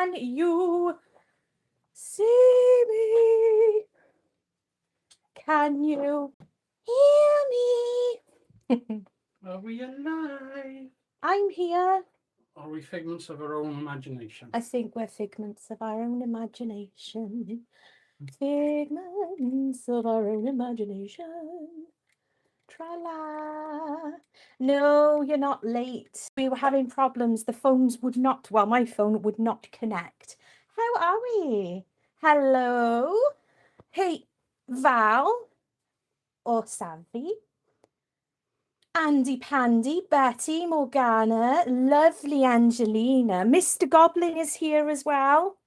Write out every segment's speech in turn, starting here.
Can you see me? Can you hear me? Are we alive? I'm here. Are we figments of our own imagination? I think we're figments of our own imagination. Figments of our own imagination. Tra-la. No, you're not late. We were having problems. The phones would not, well, my phone would not connect. How are we? Hello? Hey, Val or Savvy? Andy Pandy, Betty, Morgana, lovely Angelina. Mr. Goblin is here as well.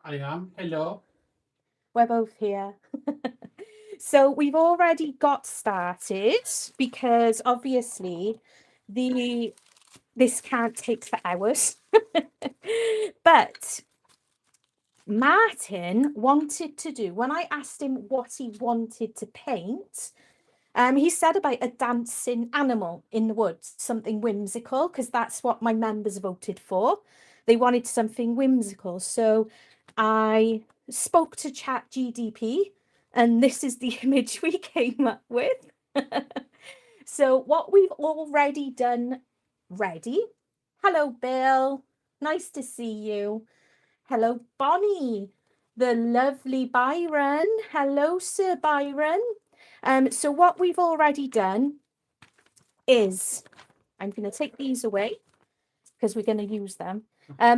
I am. Hello. We're both here. So we've already got started because obviously this can't take for hours. But Martin wanted to do, when I asked him what he wanted to paint, he said about a dancing animal in the woods, something whimsical, because that's what my members voted for. They wanted something whimsical. So I spoke to ChatGDP, and this is the image we came up with. So what we've already done, ready. Hello, Bill. Nice to see you. Hello, Bonnie. The lovely Byron. Hello, Sir Byron. So what we've already done is, I'm going to take these away because we're going to use them.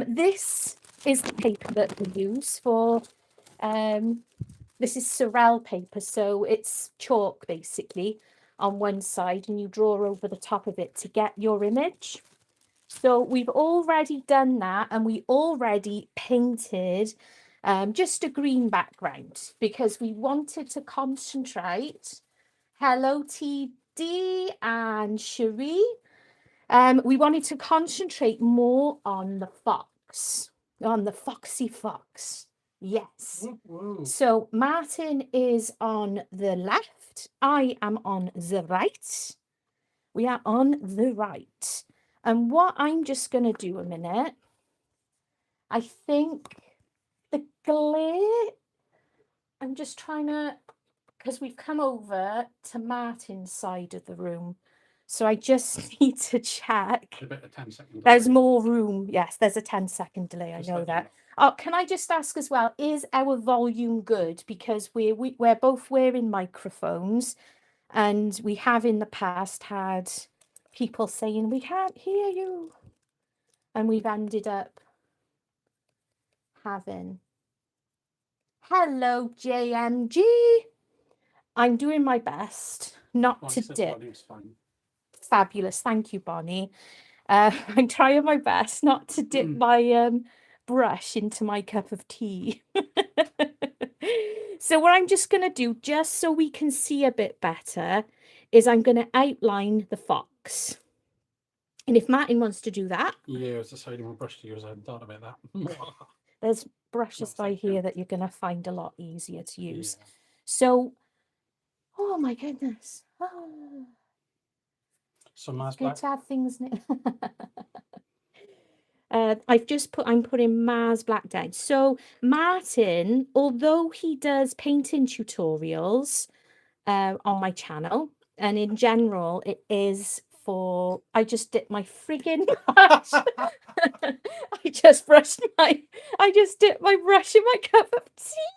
This is the paper that we use for, this is Sorel paper, so it's chalk basically on one side and you draw over the top of it to get your image. So we've already done that and we already painted just a green background because we wanted to concentrate. Hello, TD and Cherie. We wanted to concentrate more on the fox, on the foxy fox. Yes. Woo. So Martin is on the left. I am on the right. We are on the right. And what I'm just going to do a minute, I think the glare, I'm just trying to, because we've come over to Martin's side of the room. So I just need to check. A bit of 10-second. There's more room. Yes, there's a 10-second delay. I know that. Oh, can I just ask as well, is our volume good? Because we're both wearing microphones and we have in the past had people saying, we can't hear you. And we've ended up having, hello, JMG. I'm doing my best not to dip. Fabulous. Thank you, Bonnie. I'm trying my best not to dip my brush into my cup of tea. So what I'm just going to do, just so we can see a bit better, is I'm going to outline the fox. And if Martin wants to do that. Yeah, I was deciding what brush to use. I hadn't thought about that. There's brushes by here that you're going to find a lot easier to use. Yeah. So, oh my goodness. Oh. So Mars Good Black. to have things. I'm putting Mars Black down. So Martin, although he does painting tutorials on my channel, and in general, it is for, I just dipped my friggin' brush. I just dipped my brush in my cup of tea.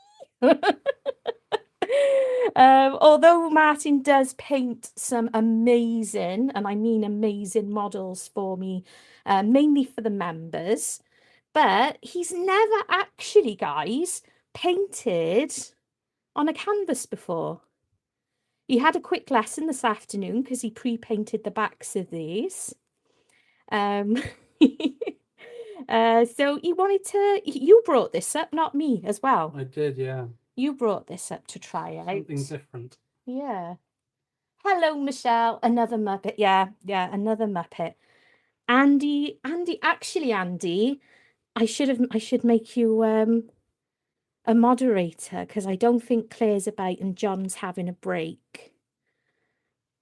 Although Martin does paint some amazing, and I mean amazing models for me, mainly for the members, but he's never actually, guys, painted on a canvas before. He had a quick lesson this afternoon because he pre-painted the backs of these. So he wanted to, you brought this up, not me as well. I did, yeah. You brought this up to try out. Something different. Yeah. Hello, Michelle. Another Muppet. Yeah, another Muppet. Andy, actually, Andy, I should make you a moderator because I don't think Claire's about and John's having a break.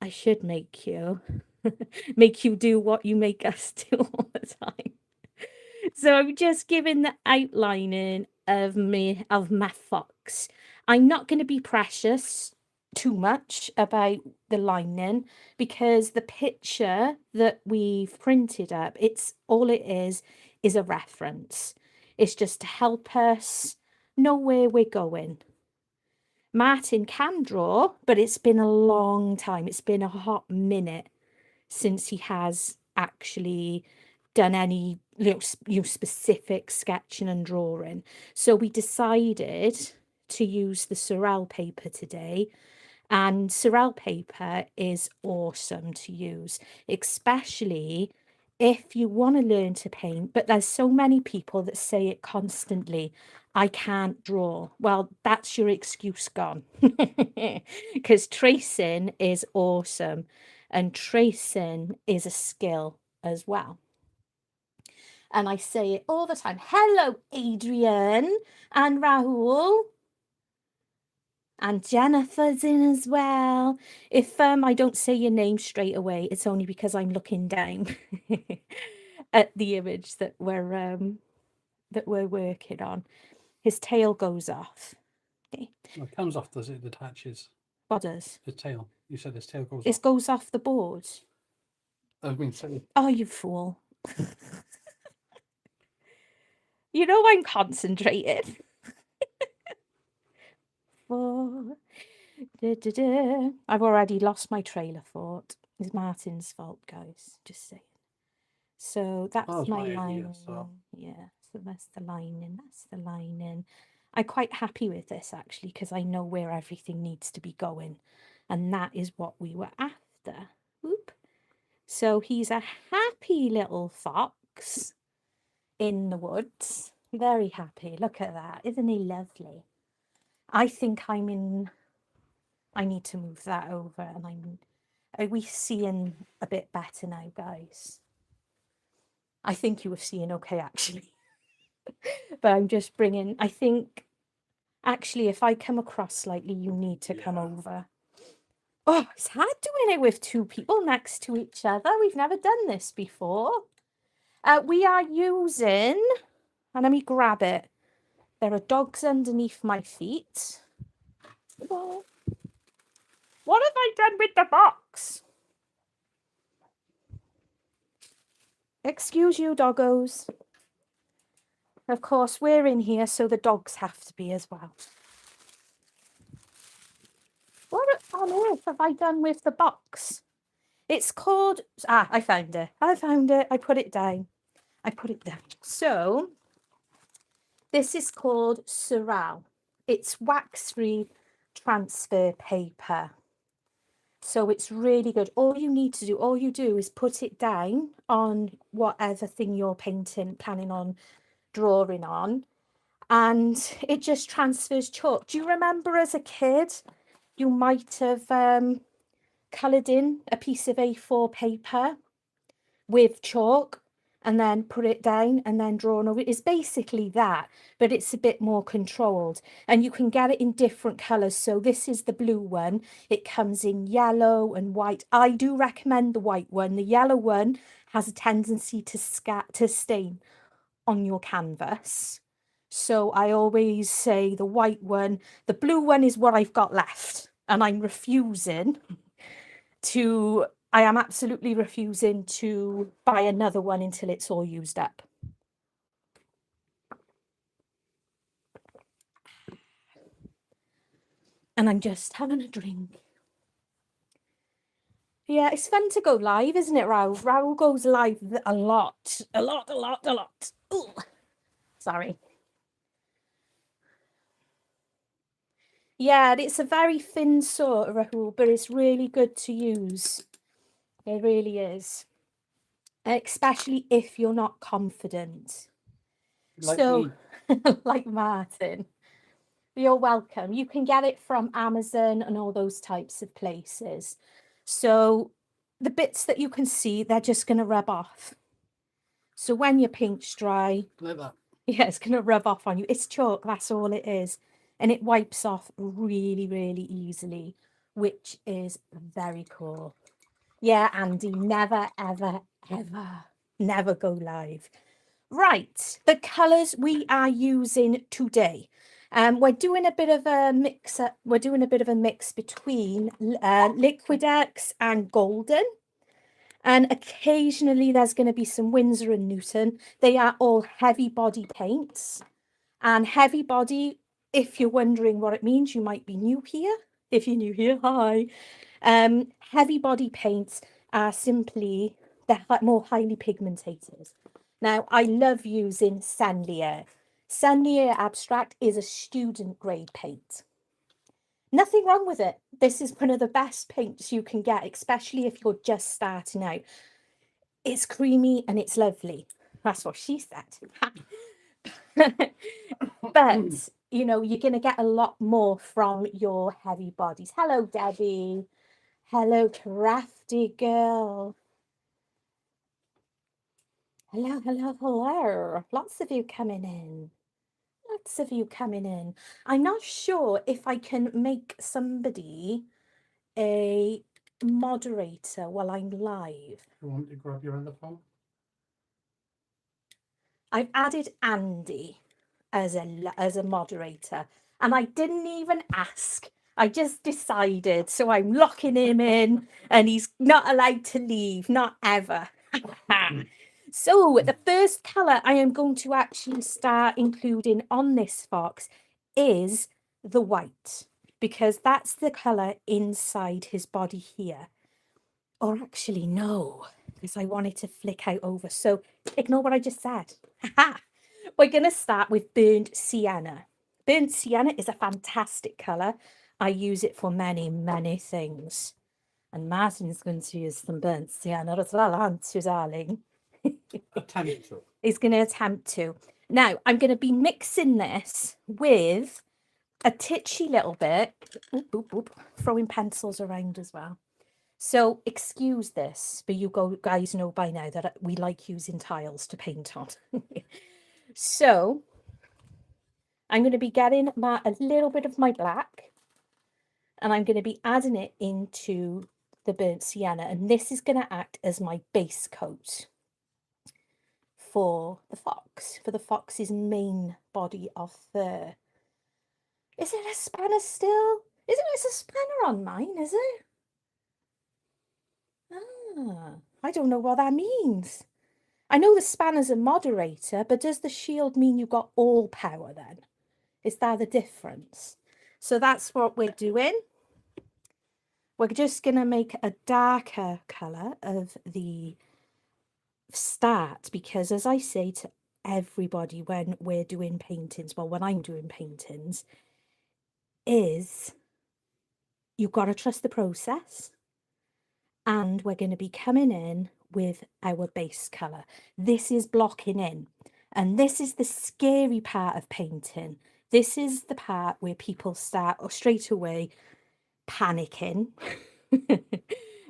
I should make you do what you make us do all the time. So I'm just giving the outlining of my fox. I'm not going to be precious too much about the lining because the picture that we've printed up, it's all it is a reference. It's just to help us know where we're going. Martin can draw, but it's been a long time. It's been a hot minute since he has actually done any specific sketching and drawing. So we decided to use the Sorel paper today. And Sorel paper is awesome to use, especially if you want to learn to paint. But there's so many people that say it constantly, I can't draw. Well, that's your excuse gone. Because tracing is awesome. And tracing is a skill as well. And I say it all the time. Hello, Adrian and Rahul. And Jennifer's in as well. If I don't say your name straight away, it's only because I'm looking down at the image that we're working on. His tail goes off. Okay. Well, it comes off, does it? It detaches. What does? His tail. You said his tail goes It off. goes off the board. I mean, so Oh, you fool. You know I'm concentrated. I've already lost my trailer thought. It's Martin's fault, guys. Just saying. So that's was my my idea, lining. so. Yeah, so that's the lining. That's the lining. I'm quite happy with this actually because I know where everything needs to be going, and that is what we were after. Whoop. So he's a happy little fox in the woods. Very happy. Look at that. Isn't he lovely? I think I need to move that over and are we seeing a bit better now, guys? I think you were seeing okay, actually. But I'm just bringing, I think, actually, if I come across slightly, you need to come over. Oh, it's hard doing it with two people next to each other. We've never done this before. We are using, and let me grab it. There are dogs underneath my feet. Oh. What have I done with the box? Excuse you, doggos. Of course, we're in here, so the dogs have to be as well. What on earth have I done with the box? It's called... Ah, I found it. I found it. I put it down. I put it down. So, this is called Sorel. It's wax-free transfer paper. So it's really good. All you do is put it down on whatever thing you're planning on drawing on, and it just transfers chalk. Do you remember as a kid, you might have coloured in a piece of A4 paper with chalk and then put it down and then drawn over it? It's basically that, but it's a bit more controlled, and you can get it in different colours. So this is the blue one. It comes in yellow and white. I do recommend the white one. The yellow one has a tendency to stain on your canvas. So I always say the white one. The blue one is what I've got left, and I'm refusing to... I am absolutely refusing to buy another one until it's all used up. And I'm just having a drink. Yeah, it's fun to go live, isn't it, Raoul? Raoul goes live a lot. A lot. Ooh. Sorry. Yeah, it's a very thin sort, Rahul, but it's really good to use. It really is. Especially if you're not confident. like So, me. like Martin, you're welcome. You can get it from Amazon and all those types of places. So the bits that you can see, they're just going to rub off. So when your paint's dry, Like that. yeah, it's going to rub off on you. It's chalk, that's all it is. And it wipes off really, really easily, which is very cool. Yeah, Andy, never, ever, ever, never go live. Right, the colours we are using today. We're doing a bit of a mix up. We're doing a bit of a mix between Liquidex and Golden. And occasionally there's going to be some Winsor and Newton. They are all heavy body paints. And heavy body, if you're wondering what it means, you might be new here. If you're new here, hi. Heavy body paints are simply, they're more highly pigmented. Now, I love using Sennelier. Sennelier Abstract is a student grade paint. Nothing wrong with it. This is one of the best paints you can get, especially if you're just starting out. It's creamy and it's lovely. That's what she said. But, you know, you're going to get a lot more from your heavy bodies. Hello, Debbie. Hello, Crafty Girl. Hello, hello, hello. Lots of you coming in. Lots of you coming in. I'm not sure if I can make somebody a moderator while I'm live. You want me to grab your other phone? I've added Andy as a moderator, and I didn't even ask. I just decided, so I'm locking him in, and he's not allowed to leave, not ever. So the first colour I am going to actually start including on this fox is the white, because that's the colour inside his body here. Or actually, no, because I want it to flick out over. So ignore what I just said. We're going to start with burnt sienna. Burnt sienna is a fantastic colour. I use it for many, many things. And Martin's going to use some burnt sienna as well, aren't you, darling? Attempt to. He's going to attempt to. Now, I'm going to be mixing this with a titchy little bit. Oop, oop, oop, throwing pencils around as well. So excuse this, but you guys know by now that we like using tiles to paint on. So I'm going to be getting a little bit of my black, and I'm going to be adding it into the burnt sienna, and this is going to act as my base coat for the fox's main body of fur. Is it a spanner still? It's a spanner on mine, is it? Ah, I don't know what that means. I know the spanner's a moderator, but does the shield mean you got all power then? Is that the difference? So that's what we're doing. We're just going to make a darker colour of the start, because as I say to everybody when we're doing paintings, well, when I'm doing paintings, is you've got to trust the process, and we're going to be coming in with our base colour. This is blocking in, and this is the scary part of painting. This is the part where people start straight away panicking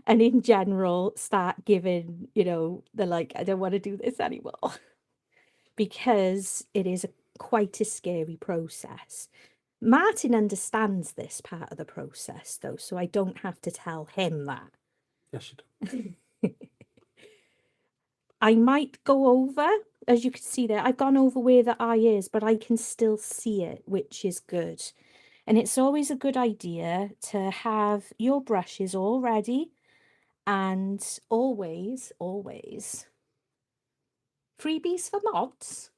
and in general start giving, you know, they're like, I don't want to do this anymore, because it is quite a scary process. Martin understands this part of the process though, so I don't have to tell him that. Yes, you do. I might go over, as you can see there, I've gone over where the eye is, but I can still see it, which is good. And it's always a good idea to have your brushes all ready, and always, always freebies for mods.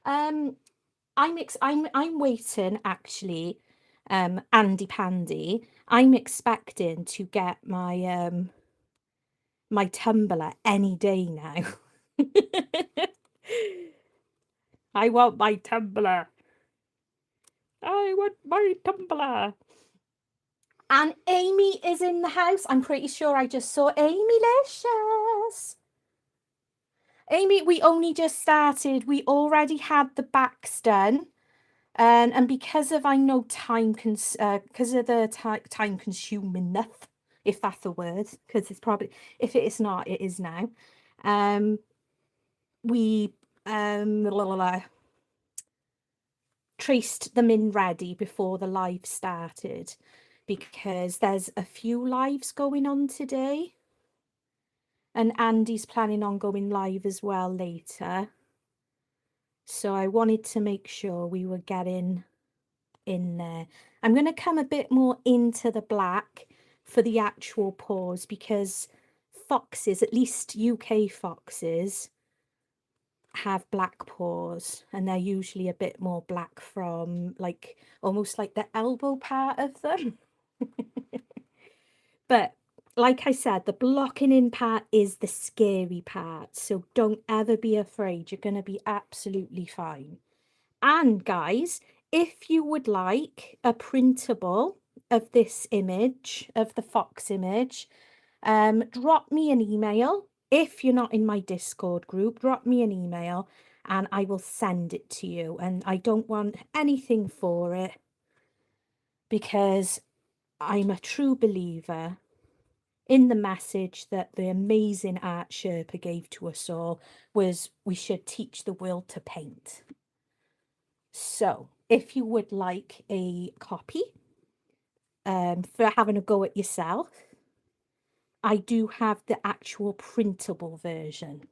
I'm waiting actually, Andy Pandy. I'm expecting to get my my tumbler any day now. I want my tumbler. I want my tumbler. And Amy is in the house. I'm pretty sure I just saw Amy Licious. Amy, we only just started. We already had the backs done. And because of, I know, because of the time consuming enough, if that's a word, because it's probably, if it is not, it is now. We traced them in ready before the live started, because there's a few lives going on today. And Andy's planning on going live as well later. So I wanted to make sure we were getting in there. I'm going to come a bit more into the black for the actual paws because foxes, at least UK foxes, have black paws and they're usually a bit more black from like almost like the elbow part of them. But like I said, the blocking in part is the scary part, so don't ever be afraid. You're going to be absolutely fine. And guys, if you would like a printable of this image, of the fox image, drop me an email. If you're not in my Discord group, drop me an email and I will send it to you. And I don't want anything for it because I'm a true believer in the message that the amazing art Sherpa gave to us all was we should teach the world to paint. So if you would like a copy for having a go at yourself, I do have the actual printable version.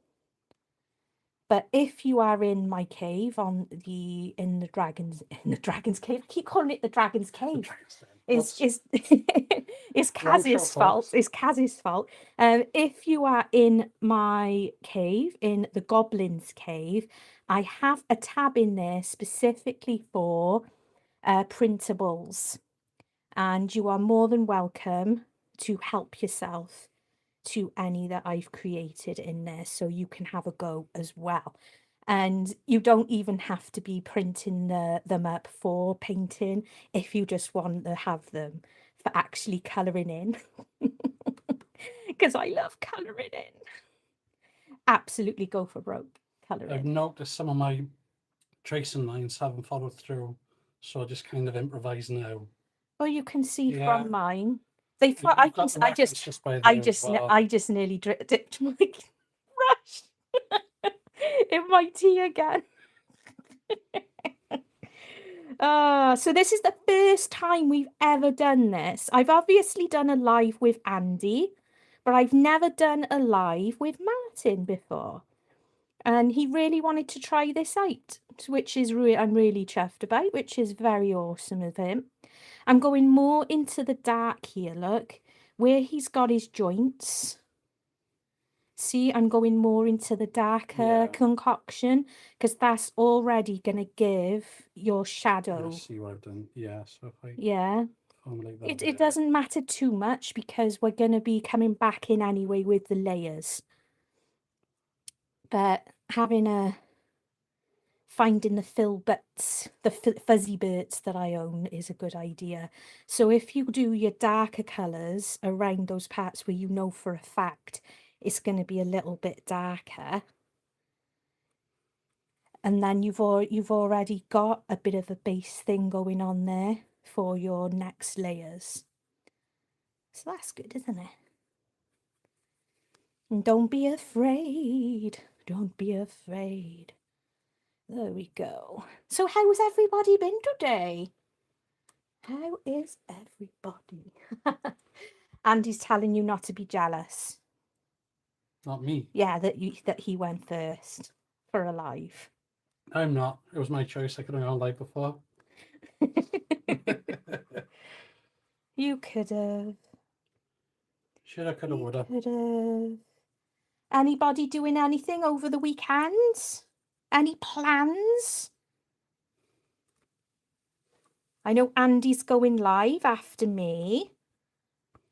But if you are in my cave in the dragon's cave, I keep calling it the dragon's cave. It's Kaz's fault. It's Kaz's fault. If you are in my cave, in the goblin's cave, I have a tab in there specifically for printables, and you are more than welcome to help yourself to any that I've created in there, so you can have a go as well. And you don't even have to be printing them up for painting if you just want to have them for actually colouring in. Because I love colouring in. Absolutely go for broke colouring. I've noticed some of my tracing lines haven't followed through, so I just kind of improvise now. Well, you can see Yeah. from mine. You've got the reference by there as well. I just nearly dipped my brush in my tea again. So this is the first time we've ever done this. I've obviously done a live with Andy, but I've never done a live with Martin before. And he really wanted to try this out, which is I'm really chuffed about, which is very awesome of him. I'm going more into the dark here, look, where he's got his joints. See, I'm going more into the darker concoction because that's already going to give your shadow. I see what I've done. Yeah, so if I formulate that it doesn't matter too much because we're going to be coming back in anyway with the layers. But finding the fill bits, the fuzzy bits that I own is a good idea. So if you do your darker colours around those parts where you know for a fact it's going to be a little bit darker, and then you've already got a bit of a base thing going on there for your next layers. So that's good, isn't it? And don't be afraid. Don't be afraid. There we go. So how's everybody been today? How is everybody? Andy's telling you not to be jealous. Not me. Yeah, that he went first for a live. I'm not. It was my choice. I could have gone live before. You could have. Should I, could have, would have. Could have. Anybody doing anything over the weekend? Any plans? I know Andy's going live after me,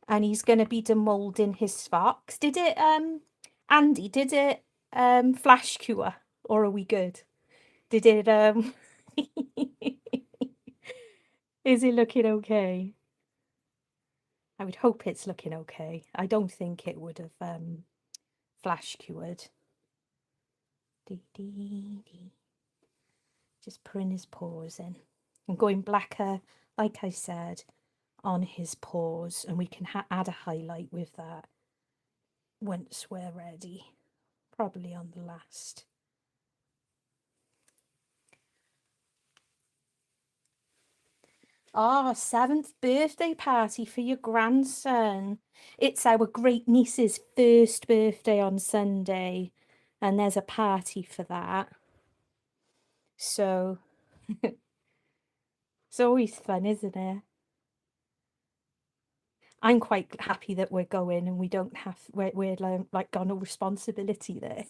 and he's going to be demoulding his fox. Did it, Andy, did it flash cure, or are we good? Did it, is it looking okay? I would hope it's looking okay. I don't think it would have flash cured. Just putting his paws in. I'm going blacker, like I said, on his paws, and we can add a highlight with that once we're ready, probably on the last. Oh, 7th birthday party for your grandson. It's our great niece's first birthday on Sunday, and there's a party for that. So it's always fun, isn't it? I'm quite happy that we're going and we don't have we're like got no responsibility there.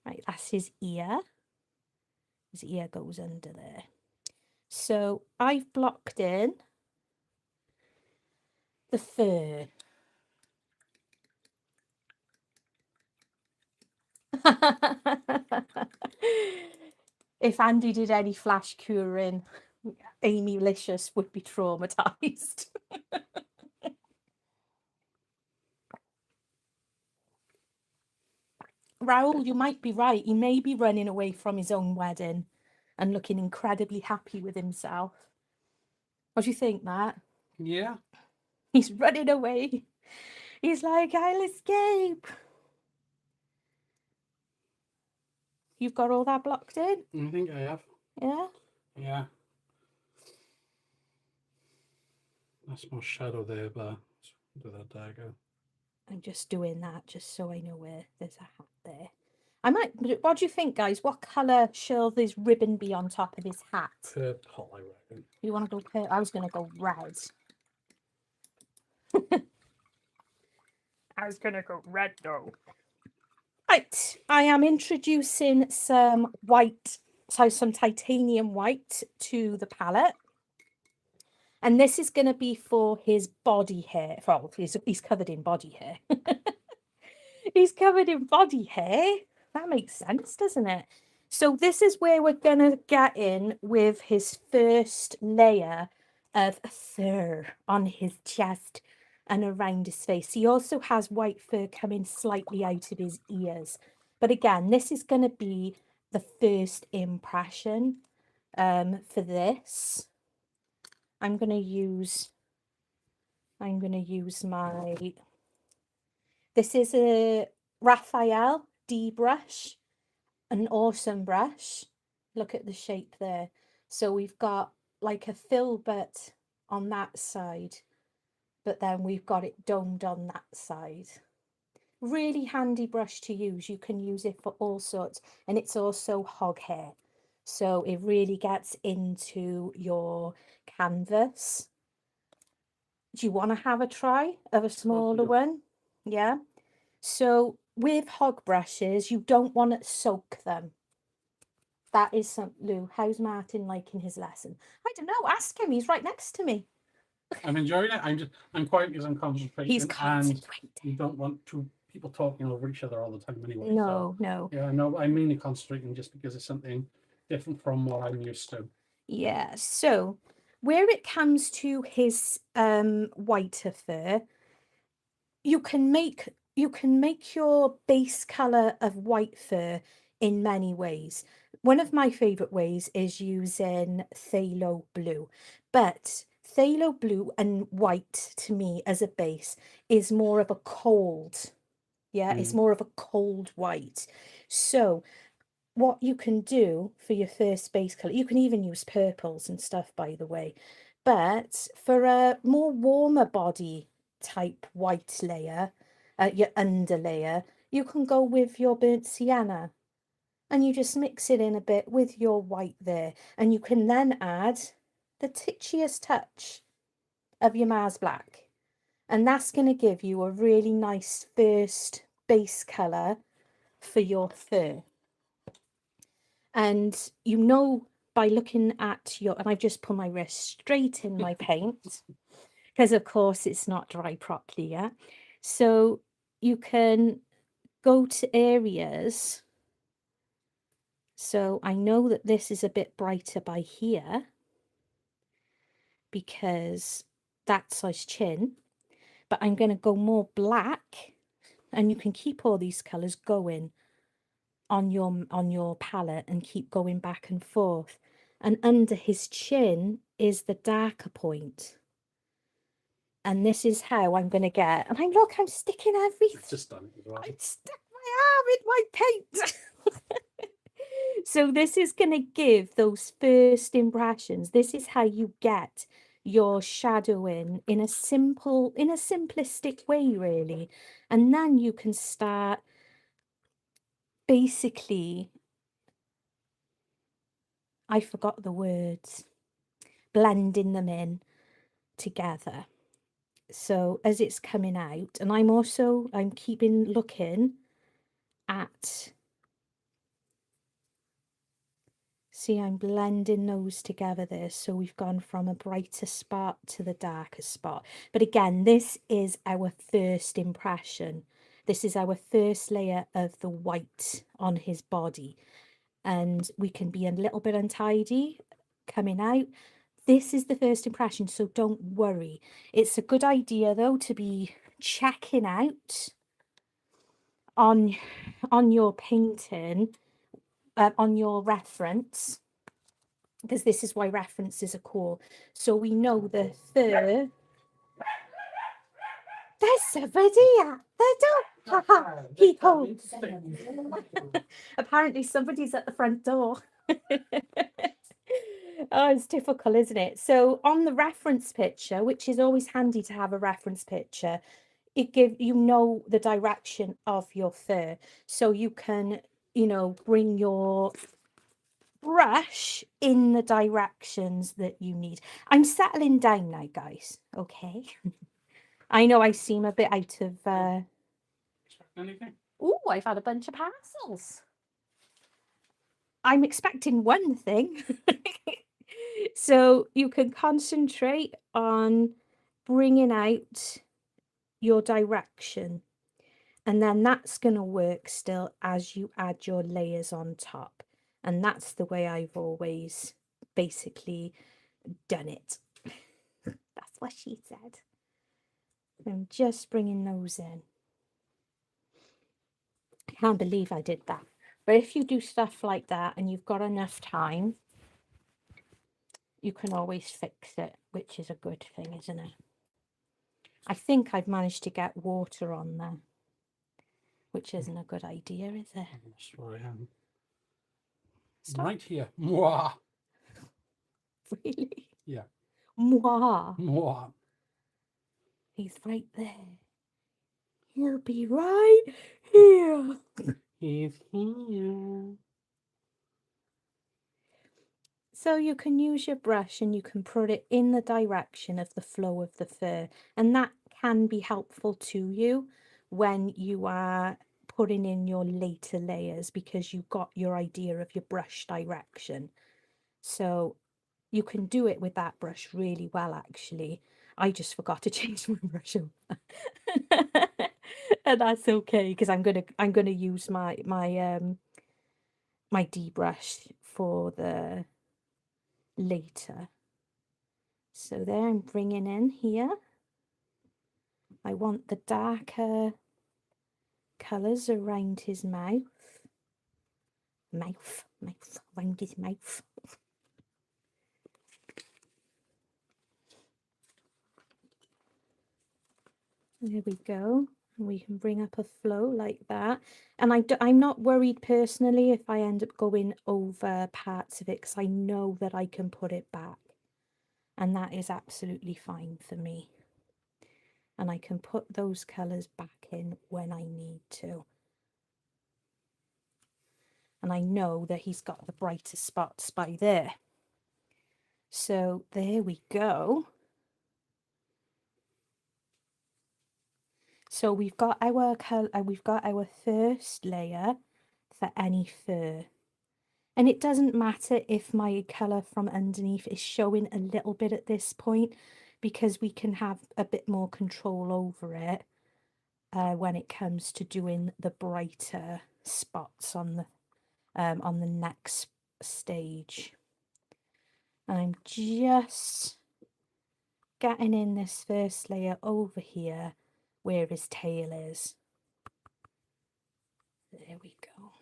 Right, that's his ear. His ear goes under there. So I've blocked in the fur. If Andy did any flash curing, Amy Licious would be traumatized. Raoul, you might be right. He may be running away from his own wedding and looking incredibly happy with himself. What do you think, Matt? Yeah. He's running away. He's like, I'll escape. You've got all that blocked in? I think I have. Yeah? Yeah. That's more shadow there, but do that dagger. I'm just doing that just so I know where there's a hat there. I might, what do you think, guys? What colour shall this ribbon be on top of his hat? Purple, I reckon. You want to go purple? I was going to go red. I was going to go red, though. Right, I am introducing some white, so some titanium white to the palette. And this is going to be for his body hair. Well, he's covered in body hair. He's covered in body hair. That makes sense, doesn't it? So this is where we're going to get in with his first layer of fur on his chest and around his face. He also has white fur coming slightly out of his ears. But again, this is going to be the first impression for this. I'm going to use my, this is a Raphael D brush, an awesome brush. Look at the shape there. So we've got like a filbert on that side, but then we've got it domed on that side. Really handy brush to use. You can use it for all sorts, and it's also hog hair. So it really gets into your canvas. Do you want to have a try of a smaller one? Yeah. So with hog brushes, you don't want to soak them. That is some, Lou, how's Martin liking his lesson? I don't know, ask him, he's right next to me. I'm enjoying it. I'm quiet because I'm concentrating. He's concentrating. And you don't want two people talking over each other all the time anyway. No, so, no. Yeah, no, I'm mainly concentrating just because it's something different from what I'm used to. Yeah, so where it comes to his whiter fur, you can make your base color of white fur in many ways. One of my favorite ways is using phthalo blue, but phthalo blue and white to me as a base is more of a cold, it's more of a cold white. So what you can do for your first base color, you can even use purples and stuff, by the way, but for a more warmer body type white layer, your under layer, you can go with your burnt sienna, and you just mix it in a bit with your white there, and you can then add the titchiest touch of your Mars black, and that's going to give you a really nice first base color for your fur. And you know by looking at your, and I've just put my wrist straight in my paint because of course it's not dry properly yet. So you can go to areas. So I know that this is a bit brighter by here because that's his chin, but I'm going to go more black, and you can keep all these colors going on your palette and keep going back and forth. And under his chin is the darker point. And this is how I'm going to get, and I'm sticking everything. Just done it as well. I stuck my arm in my paint. So this is going to give those first impressions. This is how you get your shadowing in a simplistic way, really. And then you can start basically, I forgot the words, blending them in together. So as it's coming out, and I'm keeping looking at, see, I'm blending those together there. So we've gone from a brighter spot to the darker spot. But again, this is our first impression. This is our first layer of the white on his body. And we can be a little bit untidy coming out. This is the first impression, so don't worry. It's a good idea, though, to be checking out on your painting, on your reference, because this is why references are cool. So we know the fur. There's somebody at the door. People. Apparently somebody's at the front door. Oh, it's difficult, isn't it? So on the reference picture, which is always handy to have a reference picture, it gives you know the direction of your fur, so you can, you know, bring your brush in the directions that you need. I'm settling down now, guys. Okay. I know I seem a bit out of Anything? oh, I've had a bunch of parcels. I'm expecting one thing. So you can concentrate on bringing out your direction, and then that's going to work still as you add your layers on top. And that's the way I've always basically done it. That's what she said. I'm just bringing those in. I can't believe I did that. But if you do stuff like that and you've got enough time, you can always fix it, which is a good thing, isn't it? I think I've managed to get water on there, which isn't a good idea, is it? I'm sure I am. Stop. Right here. Mwah. Really? Yeah. Mwah. Mwah. He's right there. He'll be right here. He's here. So you can use your brush and you can put it in the direction of the flow of the fur. And that can be helpful to you when you are putting in your later layers, because you've got your idea of your brush direction. So you can do it with that brush really well, actually. I just forgot to change my brush over. And that's okay, because I'm gonna use my D brush for the later. So there, I'm bringing in here. I want the darker colours around his mouth. Around his mouth. There we go. We can bring up a flow like that. And I'm not worried personally if I end up going over parts of it, because I know that I can put it back. And that is absolutely fine for me. And I can put those colours back in when I need to. And I know that he's got the brighter spots by there. So there we go. So we've got our color, we've got our first layer for any fur. And it doesn't matter if my colour from underneath is showing a little bit at this point, because we can have a bit more control over it when it comes to doing the brighter spots on the next stage. And I'm just getting in this first layer over here where his tail is. There we go.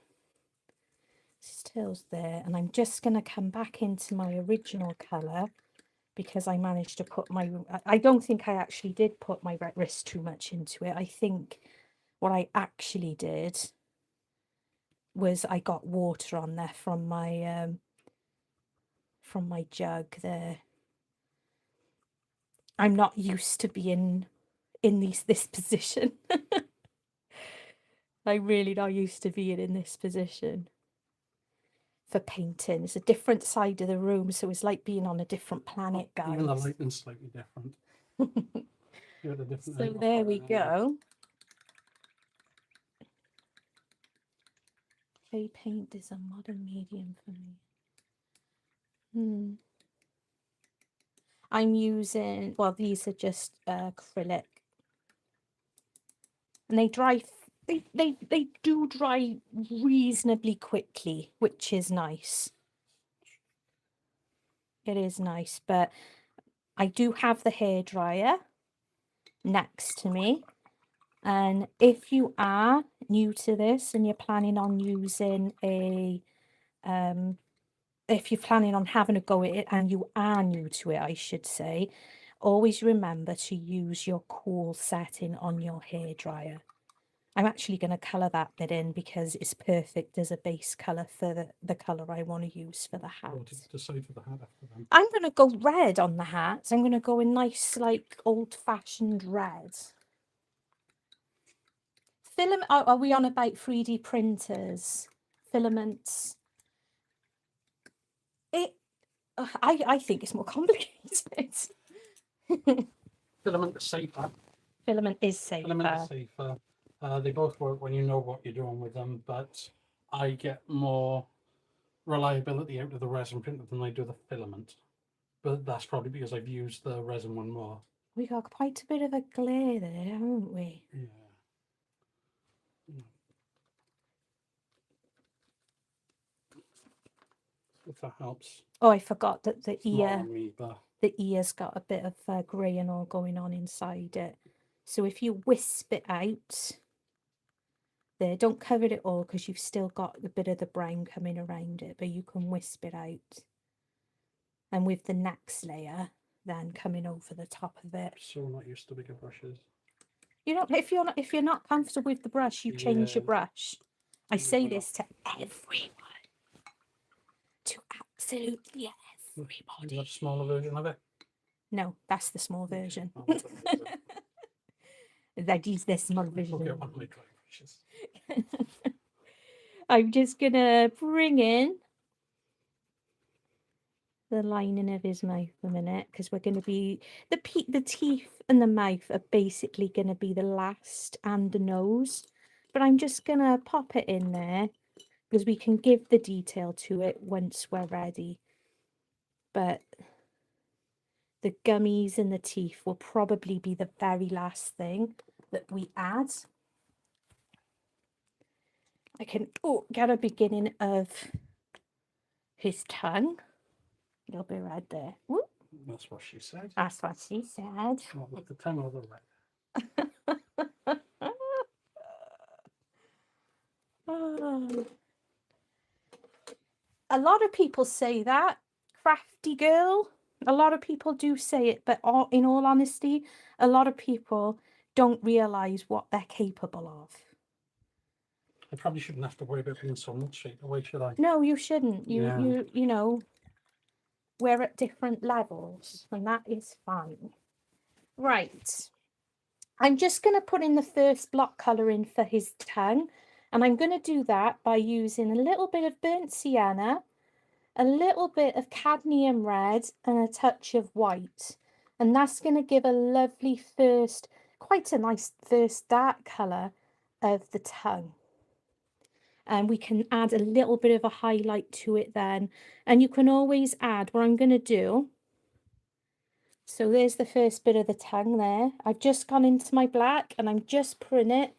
His tail's there, and I'm just going to come back into my original colour, because I managed to put I don't think I actually did put my wrist too much into it. I think what I actually did was I got water on there from my jug there. I'm not used to being in this position. I'm really not used to being in this position for painting. It's a different side of the room, so it's like being on a different planet, guys. Even the lighting's slightly different. Give it a different So angle there for we it, go. Clay paint is a modern medium for me. I'm using, well, these are just acrylic. And they dry, they do dry reasonably quickly, which is nice. It is nice, but I do have the hairdryer next to me. And if you are new to this and you're planning on using a, if you're planning on having a go at it and you are new to it, I should say, always remember to use your cool setting on your hairdryer. I'm actually going to colour that bit in because it's perfect as a base colour for the colour I want to use for the hat. What did you decide for the hat after then? I'm going to go red on the hat. I'm going to go in nice, like, old-fashioned red. Are we on about 3D printers? Filaments? I think it's more complicated. Filament is safer. Filament is safer. Filament is safer. They both work when you know what you're doing with them, but I get more reliability out of the resin printer than I do the filament. But that's probably because I've used the resin one more. We got quite a bit of a glare there, haven't we? Yeah. If that helps. Oh, I forgot that the It's not ear, on me, but the ear's got a bit of grey and all going on inside it. So if you wisp it out, there, don't cover it all because you've still got a bit of the brown coming around it, but you can wisp it out. And with the next layer, then coming over the top of it. so not used to bigger brushes. You know, if you're not comfortable with the brush, you change your brush. I say this to everyone. To absolutely everybody. You have a smaller version of it? No, that's the small version. Oh, That is the small okay, version. one of my dry brushes. I'm just gonna bring in the lining of his mouth a minute because we're going to be the teeth and the mouth are basically going to be the last, and the nose, but I'm just going to pop it in there because we can give the detail to it once we're ready. But the gummies and the teeth will probably be the very last thing that we add. I can get a beginning of his tongue. A little bit red there. Whoop. That's what she said. That's what she said. Not with the tongue or the red. A lot of people say that, crafty girl. A lot of people do say it, but in all honesty, a lot of people don't realise what they're capable of. I probably shouldn't have to worry about being so much straight away, should I? No, you shouldn't. Yeah. You know, we're at different levels, and that is fine. Right. I'm just going to put in the first block colour in for his tongue, and I'm going to do that by using a little bit of burnt sienna, a little bit of cadmium red, and a touch of white. And that's going to give a lovely first, quite a nice first dark colour of the tongue. And we can add a little bit of a highlight to it then. And you can always add, what I'm going to do, so there's the first bit of the tongue there. I've just gone into my black and I'm just putting it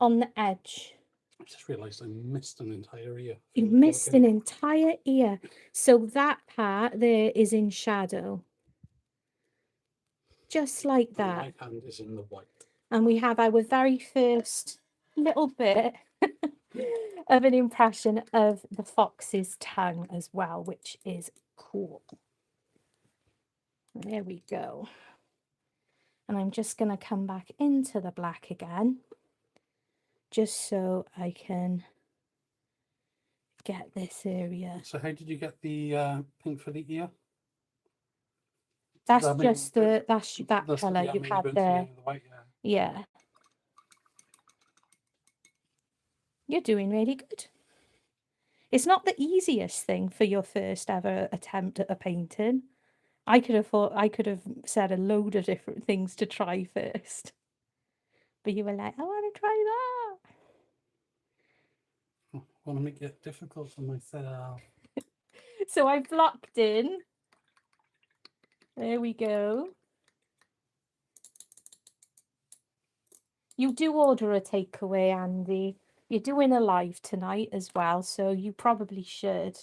on the edge. I just realised I missed an entire ear. You missed an entire ear. So that part there is in shadow. Just like that. My hand is in the white. And we have our very first little bit of an impression of the fox's tongue as well, which is cool. There we go. And I'm just going to come back into the black again, just so I can get this area. So how did you get the pink for the ear? That's I mean, just that That's colour yeah, I you've mean, you had burnt the there. yellow with the white, yeah. Yeah. You're doing really good. It's not the easiest thing for your first ever attempt at a painting. I could have said a load of different things to try first. But you were like, I want to try that. I want to make it difficult for myself. So I've blocked in. There we go. You do order a takeaway, Andy. You're doing a live tonight as well, so you probably should.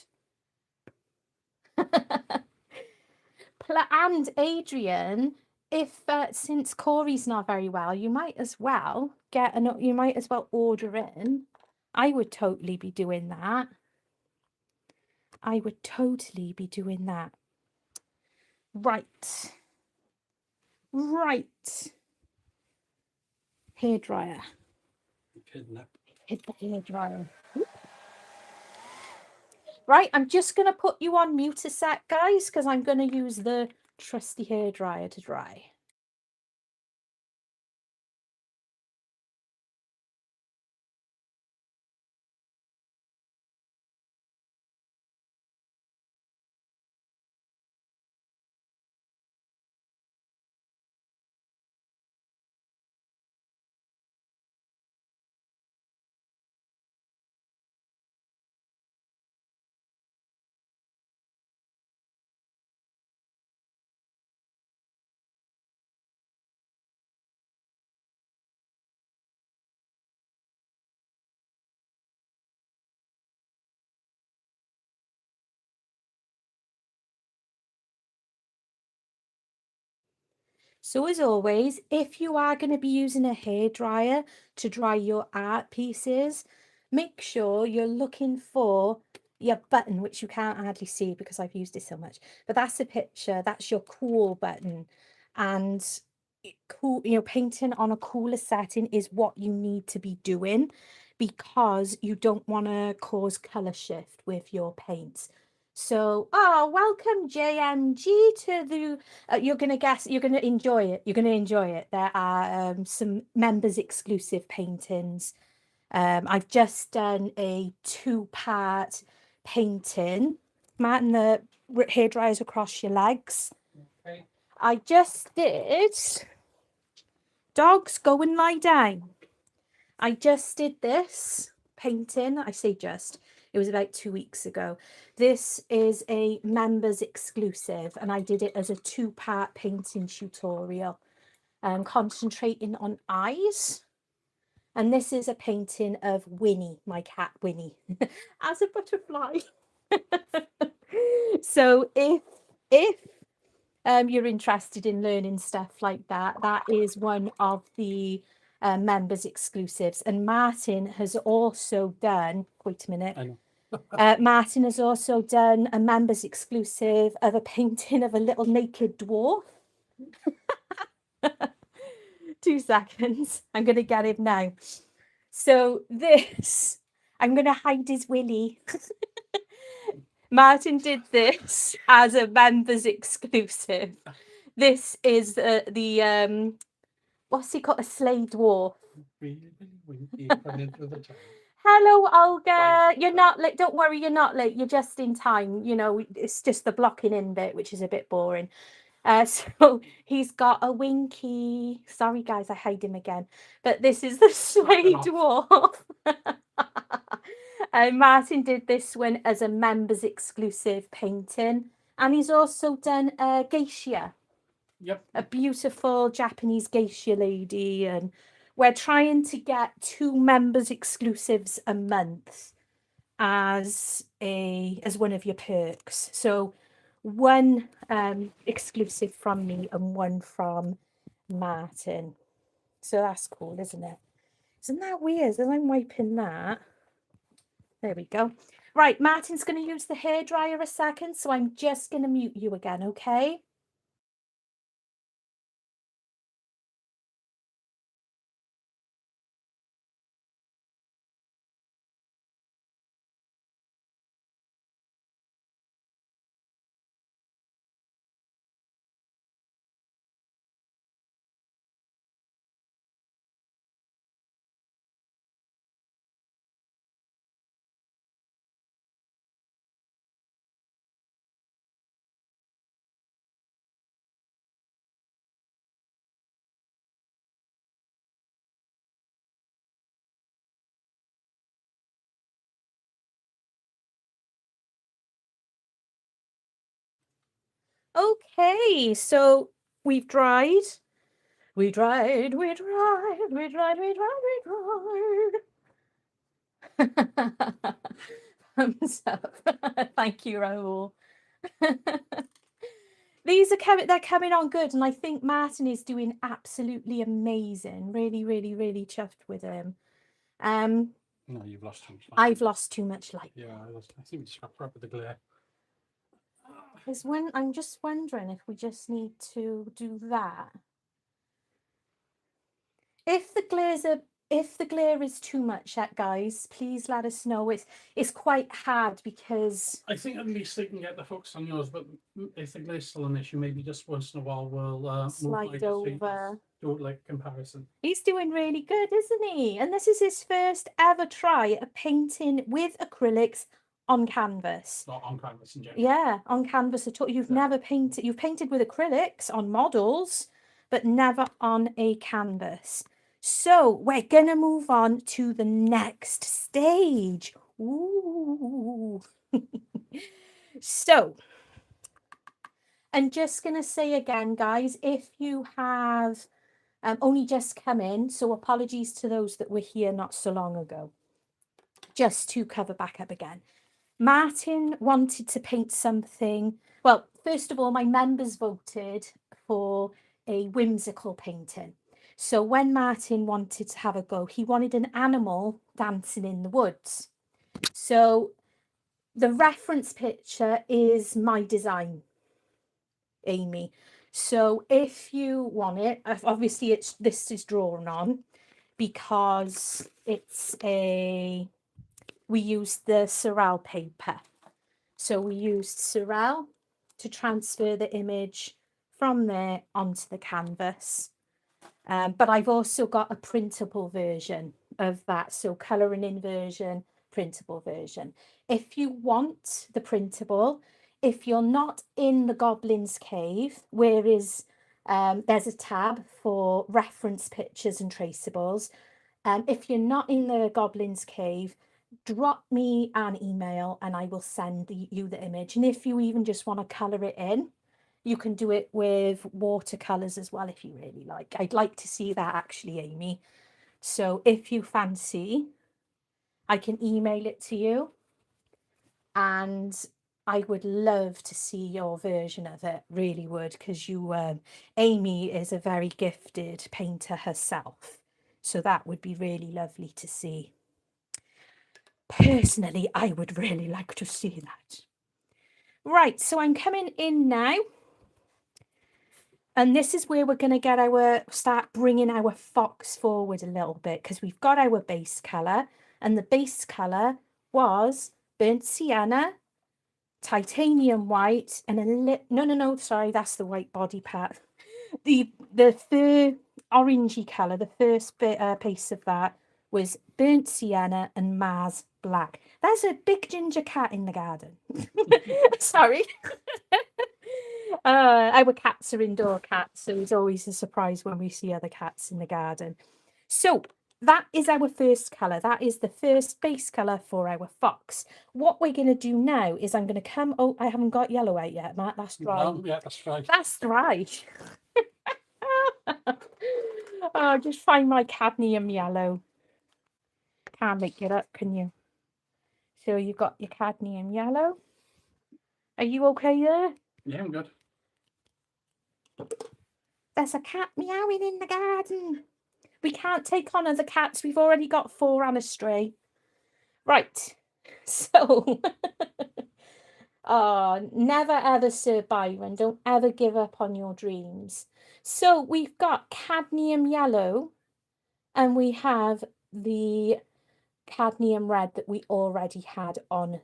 And Adrian, if since Corey's not very well, you might as well order in. I would totally be doing that. I would totally be doing that. Right. Right. Hairdryer. Kidnap. Hit the hairdryer. Right, I'm just going to put you on mute a sec, guys, because I'm going to use the trusty hairdryer to dry. So as always, if you are going to be using a hairdryer to dry your art pieces, make sure you're looking for your button, which you can't hardly see because I've used it so much. But that's the picture. That's your cool button. And cool, painting on a cooler setting is what you need to be doing because you don't want to cause color shift with your paints. So, welcome JMG to the, you're going to enjoy it. You're going to enjoy it. There are some members exclusive paintings. I've just done a 2-part painting. Martin, the hairdryers across your legs. Okay. I just did, dogs go and lie down. I just did this painting. I say just, it was about 2 weeks ago. This is a members exclusive and I did it as a 2-part painting tutorial, concentrating on eyes. And this is a painting of Winnie, my cat Winnie, as a butterfly. So if you're interested in learning stuff like that, that is one of the members exclusives. And Martin has also done, wait a minute. I know. Martin has also done a members exclusive of a painting of a little naked dwarf. 2 seconds. I'm going to get him now. So this, I'm going to hide his willy. Martin did this as a members exclusive. This is the what's he called? A sleigh dwarf. Really, winky coming through the town. Hello, Olga. You're not late. Don't worry, you're not late. You're just in time. It's just the blocking in bit, which is a bit boring. So he's got a winky. Sorry, guys, I hide him again. But this is the sleigh dwarf. Martin did this one as a members exclusive painting. And he's also done a geisha. Yep. A beautiful Japanese geisha lady, and we're trying to get 2 members exclusives a month as one of your perks. So one exclusive from me and one from Martin. So that's cool, isn't it? Isn't that weird? As I'm wiping that. There we go. Right, Martin's going to use the hairdryer a second, so I'm just going to mute you again, okay? Okay, so we've dried. We dried, we dried, we dried, we dried, we dried. Thumbs up. Thank you, Raoul. These are they're coming on good, and I think Martin is doing absolutely amazing. Really, really, really chuffed with him. No, you've lost too much light. I've lost too much light. Yeah, I think we just got up with the glare. I'm just wondering if we just need to do that. If the glare is too much, guys, please let us know. It's quite hard because I think at least they can get the focus on yours, but if the glare's still an issue, maybe just once in a while we'll slide over. Do like comparison. He's doing really good, isn't he? And this is his first ever try at painting with acrylics on canvas. Not on canvas in general. Yeah, on canvas at all. You've never painted. You've painted with acrylics on models, but never on a canvas. So we're going to move on to the next stage. Ooh. So, I'm just going to say again, guys, if you have only just come in, so apologies to those that were here not so long ago. Just to cover back up again. Martin wanted to paint something. Well, first of all, my members voted for a whimsical painting. So when Martin wanted to have a go, he wanted an animal dancing in the woods. So the reference picture is my design, Amy. So if you want it, obviously this is drawn on because we used the Sorel paper. So we used Sorel to transfer the image from there onto the canvas. But I've also got a printable version of that. So colouring in version, printable version. If you want the printable, if you're not in the Goblin's Cave, there's a tab for reference pictures and traceables. If you're not in the Goblin's Cave, drop me an email and I will send you the image. And if you even just want to colour it in, you can do it with watercolours as well if you really like. I'd like to see that actually, Amy. So if you fancy, I can email it to you. And I would love to see your version of it, really would, because Amy is a very gifted painter herself. So that would be really lovely to see. Personally, I would really like to see that. Right, so I'm coming in now. And this is where we're going to start bringing our fox forward a little bit, because we've got our base colour, and the base colour was burnt sienna, titanium white, and no, sorry, that's the white body part. The fur orangey colour, the first piece of that was burnt sienna and Mars black. There's a big ginger cat in the garden. Sorry. Our cats are indoor cats, so it's always a surprise when we see other cats in the garden. So that is our first colour. That is the first base colour for our fox. What we're going to do now is I'm going to come... Oh, I haven't got yellow out yet, Matt. That's dry. No, yeah, that's dry. That's dry. Oh, just find my cadmium yellow. Can't make it up, can you? So you've got your cadmium yellow. Are you okay there? Yeah, I'm good. There's a cat meowing in the garden. We can't take on other cats. We've already got 4 and a stray. Right. So, never ever, Sir Byron. Don't ever give up on your dreams. So we've got cadmium yellow and we have the cadmium red that we already had on.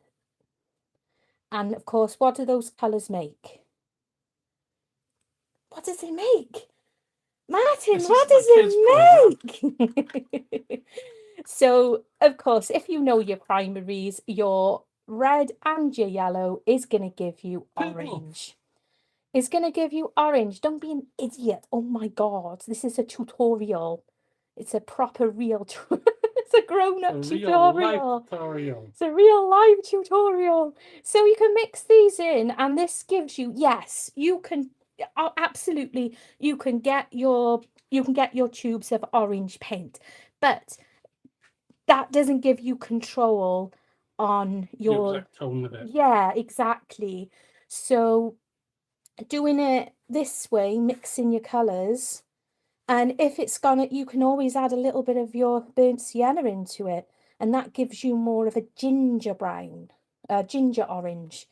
And of course, what do those colours make? What does it make? Martin, what does it make? So, of course, if you know your primaries, your red and your yellow is going to give you orange. It's going to give you orange. Don't be an idiot. Oh my God, this is a tutorial. It's a proper real It's a grown-up A real life tutorial. tutorial. It's a real live tutorial. So you can mix these in, and this gives you, yes, you can absolutely, you can get your tubes of orange paint, but that doesn't give you control on The your exact tone of it. yeah, exactly. So doing it this way, mixing your colours, and if it's gonna, you can always add a little bit of your burnt sienna into it, and that gives you more of a ginger brown, ginger orange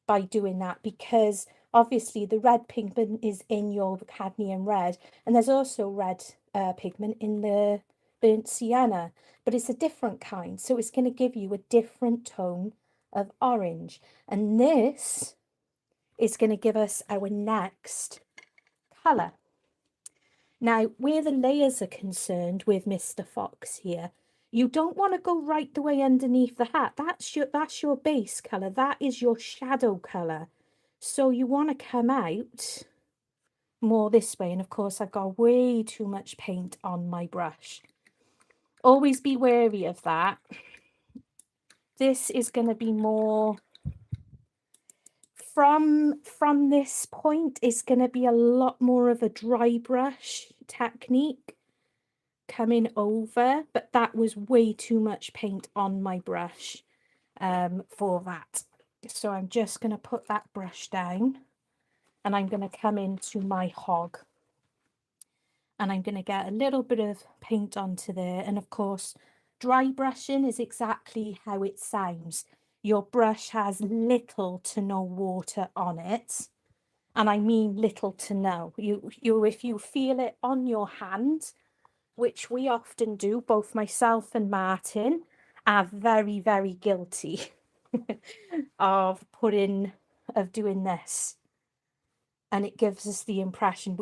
by doing that, because obviously the red pigment is in your cadmium red, and there's also red pigment in the burnt sienna, but it's a different kind, so it's going to give you a different tone of orange. And this is going to give us our next colour. Now, where the layers are concerned with Mr. Fox here, you don't want to go right the way underneath the hat. That's your base colour. That is your shadow colour. So you want to come out more this way. And of course, I've got way too much paint on my brush. Always be wary of that. This is going to be more from this point, it's going to be a lot more of a dry brush technique coming over, but that was way too much paint on my brush for that. So I'm just going to put that brush down, and I'm going to come into my hog, and I'm going to get a little bit of paint onto there. And of course, dry brushing is exactly how it sounds. Your brush has little to no water on it, and I mean little to no. If you feel it on your hand, which we often do, both myself and Martin are very, very guilty of doing this. And it gives us the impression,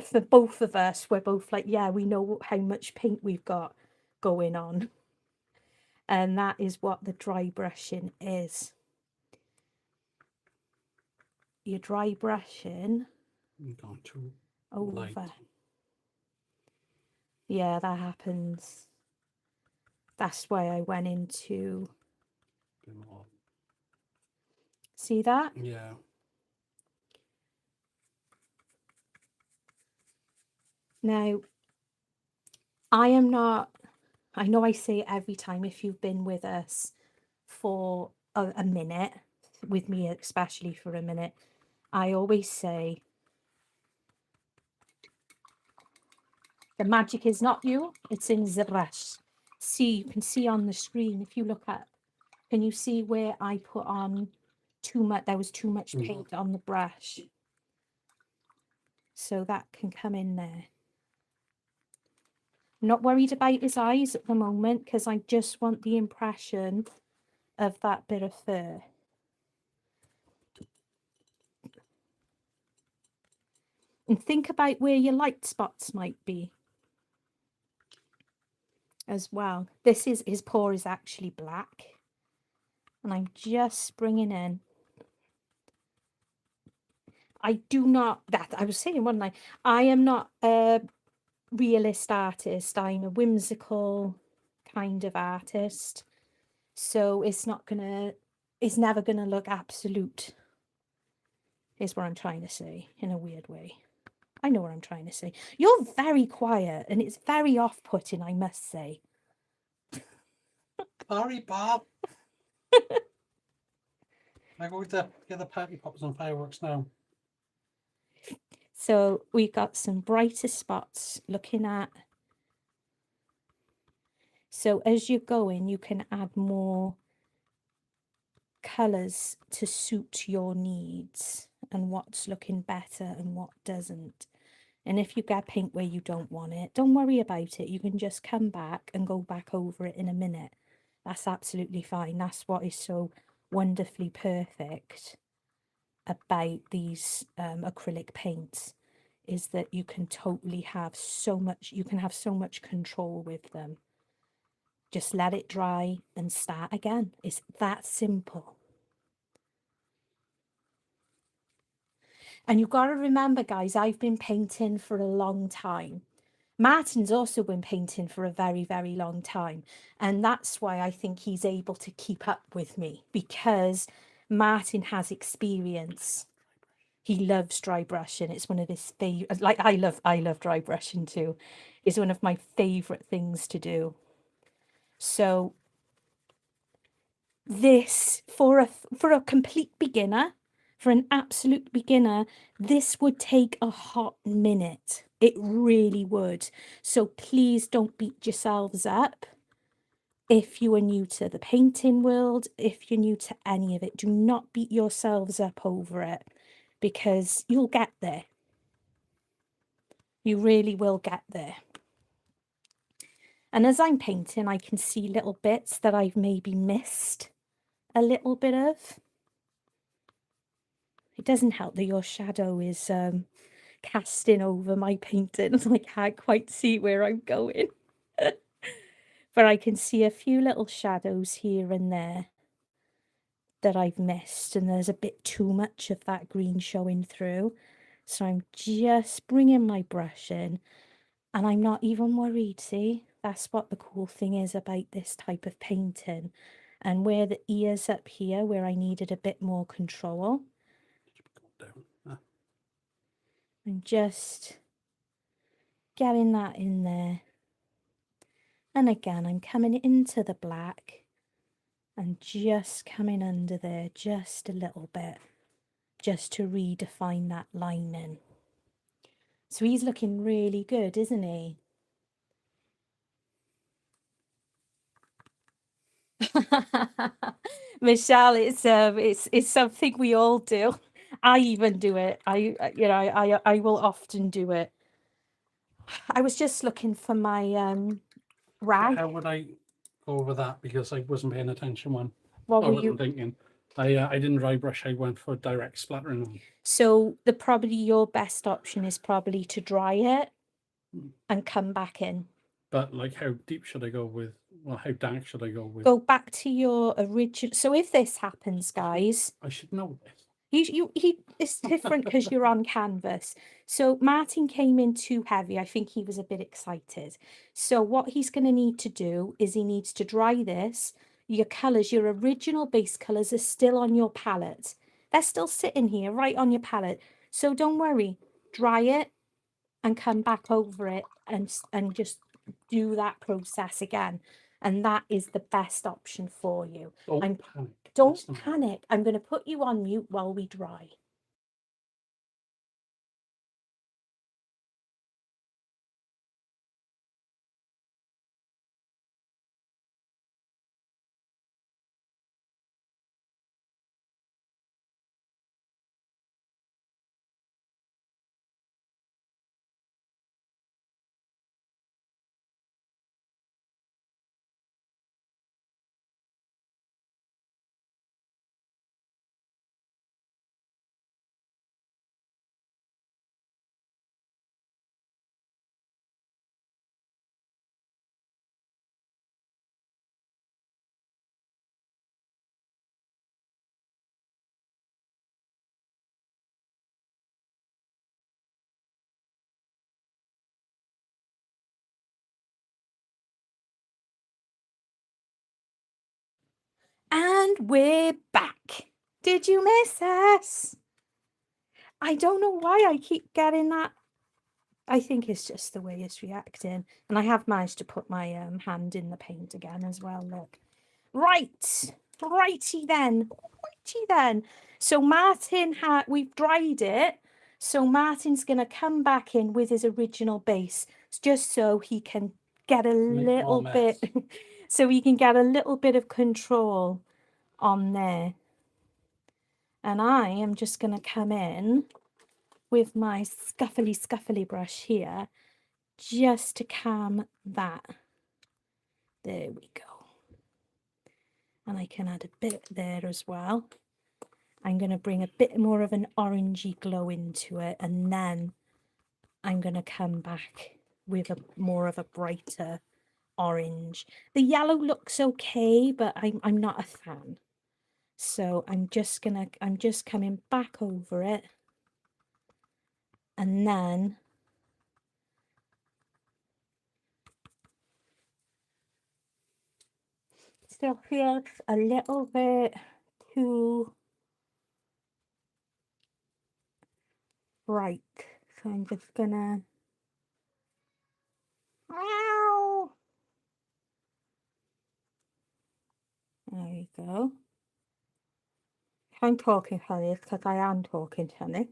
for both of us, we're both like, yeah, we know how much paint we've got going on. And that is what the dry brushing is. You're dry brushing Gone too over. light. Yeah, that happens. That's why I went into, Bit more. see that? Yeah. Now, I am not, I know I say it every time, if you've been with us for a minute, with me especially for a minute, I always say, the magic is not you, it's in the brush. See, you can see on the screen, if you look at, can you see where I put on too much, there was too much paint on the brush. So that can come in there. I'm not worried about his eyes at the moment, because I just want the impression of that bit of fur. And think about where your light spots might be as well. This is, his paw is actually black, and I'm just bringing in. I do not, that I was saying, wasn't I am not a realist artist. I'm a whimsical kind of artist. So it's never gonna look absolute, is what I'm trying to say, in a weird way. I know what I'm trying to say. You're very quiet, and it's very off-putting, I must say. Sorry, Bob. I'm going to get the party poppers and fireworks now. So we've got some brighter spots looking at. So as you're going, you can add more colours to suit your needs and what's looking better and what doesn't. And if you get paint where you don't want it, don't worry about it. You can just come back and go back over it in a minute. That's absolutely fine. That's what is so wonderfully perfect about these acrylic paints, is that you can totally have so much, you can have so much control with them. Just let it dry and start again. It's that simple. And you've got to remember, guys, I've been painting for a long time. Martin's also been painting for a very, very long time. And that's why I think he's able to keep up with me, because Martin has experience. He loves dry brushing. It's one of his favorite, like I love dry brushing too. It's one of my favorite things to do. So this, for a complete beginner, for an absolute beginner, this would take a hot minute. It really would. So please don't beat yourselves up. If you are new to the painting world, if you're new to any of it, do not beat yourselves up over it, because you'll get there. You really will get there. And as I'm painting, I can see little bits that I've maybe missed a little bit of. It doesn't help that your shadow is casting over my painting. I can't quite see where I'm going. But I can see a few little shadows here and there that I've missed, and there's a bit too much of that green showing through. So I'm just bringing my brush in, and I'm not even worried, see? That's what the cool thing is about this type of painting. And where the ears up here, where I needed a bit more control, I'm just getting that in there. And again, I'm coming into the black and just coming under there just a little bit, just to redefine that lining. So he's looking really good, isn't he? Michelle, it's something we all do. I even do it. I will often do it. I was just looking for my rag. How would I go over that? Because I wasn't paying attention when What I were wasn't you? thinking. I didn't dry brush. I went for direct splattering on. So probably your best option is probably to dry it and come back in. But like, how deep should I go with? Well, how dark should I go with? Go back to your original. So if this happens, guys, I should know this. It's different because you're on canvas. So Martin came in too heavy. I think he was a bit excited. So what he's going to need to do is he needs to dry this. Your colours, your original base colours are still on your palette. They're still sitting here right on your palette. So don't worry, dry it and come back over it and just do that process again. And that is the best option for you. Don't panic. Don't panic. I'm going to put you on mute while we dry. And we're back. Did you miss us? I don't know why I keep getting that. I think it's just the way it's reacting. And I have managed to put my hand in the paint again as well, look. Right, righty then. So Martin, we've dried it. So Martin's going to come back in with his original base, just so he can get a little bit, so he can get a little bit of control on there. And I am just going to come in with my scuffly brush here, just to calm that. There we go. And I can add a bit there as well. I'm going to bring a bit more of an orangey glow into it, and then I'm going to come back with more of a brighter orange. The yellow looks okay, but I'm not a fan. So I'm just coming back over it, and then still feels a little bit too bright. So I'm just gonna... Ow! There we go. If I'm talking funny, it's because I am talking funny.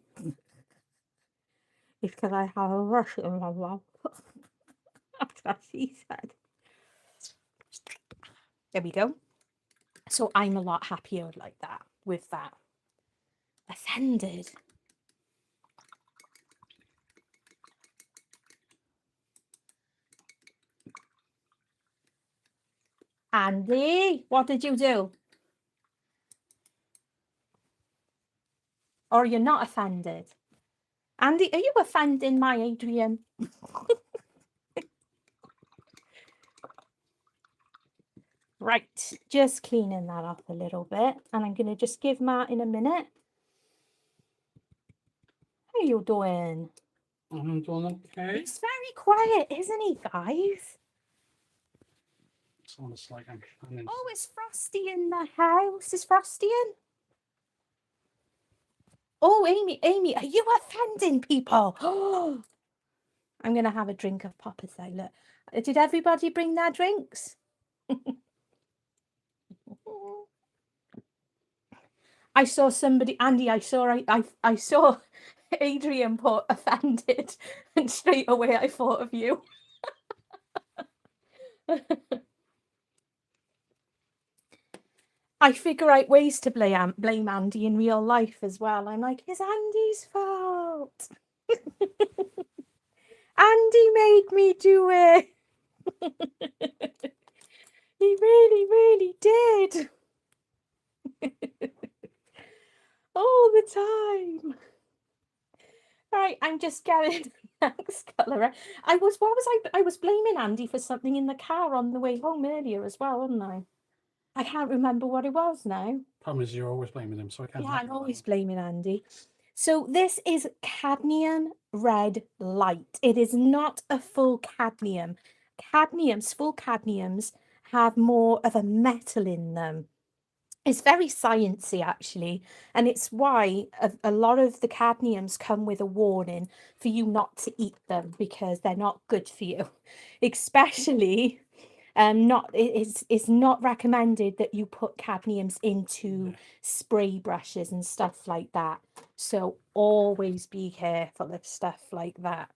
It's because I have a rush in my mouth. That's what she said. There we go. So I'm a lot happier like that, with that. Offended. Andy, what did you do? Or you're not offended? Andy, are you offending my Adrian? Right, just cleaning that up a little bit. And I'm going to just give Martin a minute. How are you doing? I'm doing okay. He's very quiet, isn't he, guys? It's almost like I'm shining. Oh, is Frosty in the house? Is Frosty in? Oh, Amy, are you offending people? Oh, I'm going to have a drink of Papa's now. Look, did everybody bring their drinks? I saw somebody, Andy, I saw Adrian put offended, and straight away I thought of you. I figure out ways to blame Andy in real life as well. I'm like, it's Andy's fault. Andy made me do it. He really, really did. All the time. Right, I'm just getting the next colour. I was blaming Andy for something in the car on the way home earlier as well, wasn't I? I can't remember what it was now. Problem is, you're always blaming him, so I can't. Yeah, I'm always blaming Andy. So this is cadmium red light. It is not a full cadmium. Full cadmiums have more of a metal in them. It's very sciencey, actually, and it's why a lot of the cadmiums come with a warning for you not to eat them because they're not good for you. Especially, it's not recommended that you put cadmiums into spray brushes and stuff like that. So always be careful of stuff like that.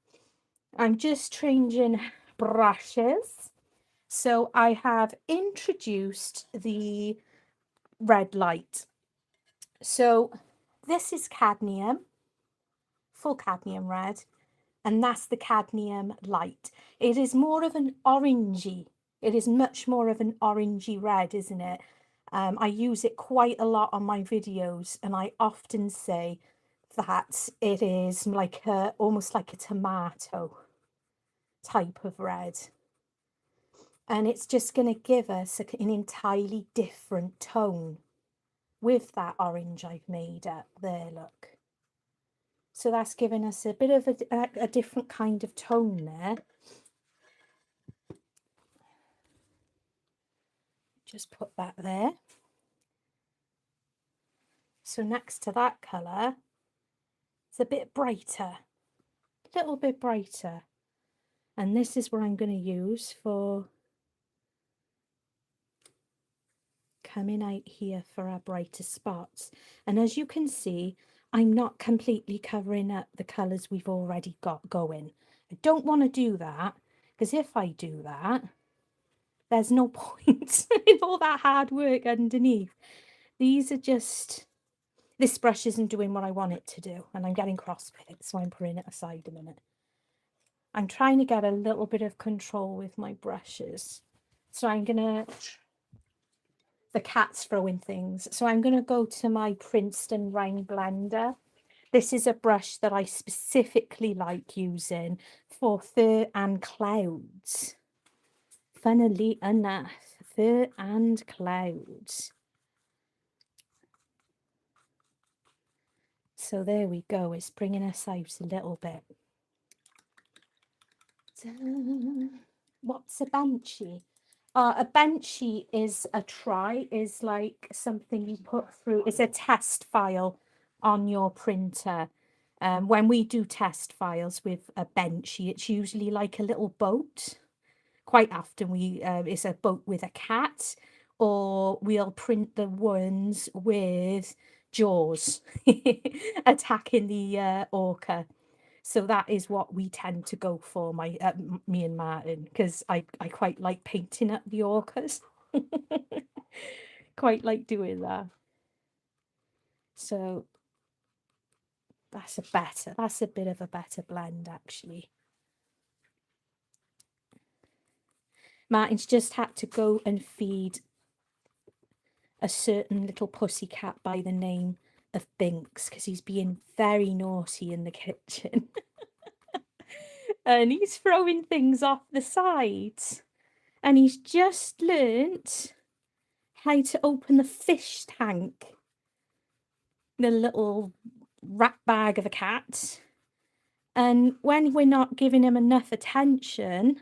I'm just changing brushes. So I have introduced the red light. So this is cadmium, full cadmium red, and that's the cadmium light. It is more of an orangey. It is much more of an orangey red, isn't it? I use it quite a lot on my videos, and I often say that it is like almost like a tomato type of red. And it's just going to give us an entirely different tone with that orange I've made up there, look. So that's giving us a bit of a different kind of tone there. Just put that there. So next to that colour, it's a bit brighter, a little bit brighter. And this is what I'm going to use for coming out here for our brighter spots. And as you can see, I'm not completely covering up the colours we've already got going. I don't want to do that, because if I do that, there's no point in all that hard work underneath. These are just, this brush isn't doing what I want it to do, and I'm getting cross with it, so I'm putting it aside a minute. I'm trying to get a little bit of control with my brushes. So I'm gonna, the cat's throwing things. So I'm gonna go to my Princeton round blender. This is a brush that I specifically like using for fur and clouds. Funnily enough, fur and clouds. So there we go, it's bringing us out a little bit. What's a banshee? A benchy is a try, is like something you put through, it's a test file on your printer. When we do test files with a benchy, it's usually like a little boat. Quite often it's a boat with a cat, or we'll print the ones with Jaws attacking the orca. So that is what we tend to go for, me and Martin, because I quite like painting up the orcas. Quite like doing that. So that's a bit of a better blend, actually. Martin's just had to go and feed a certain little pussycat by the name of Binks, because he's being very naughty in the kitchen. And he's throwing things off the sides. And he's just learnt how to open the fish tank. The little rat bag of a cat. And when we're not giving him enough attention,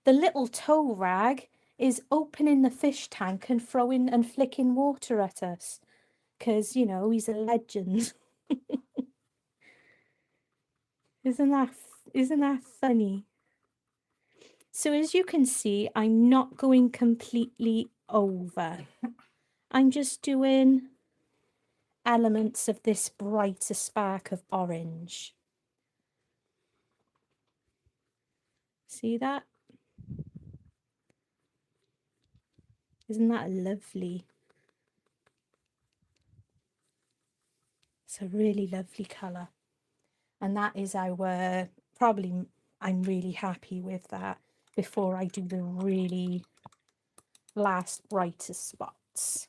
the little tow rag is opening the fish tank and throwing and flicking water at us. Because, you know, he's a legend. Isn't that funny? So as you can see, I'm not going completely over. I'm just doing elements of this brighter spark of orange. See that? Isn't that lovely? It's a really lovely colour. And that is our, probably, I'm really happy with that before I do the really last brighter spots.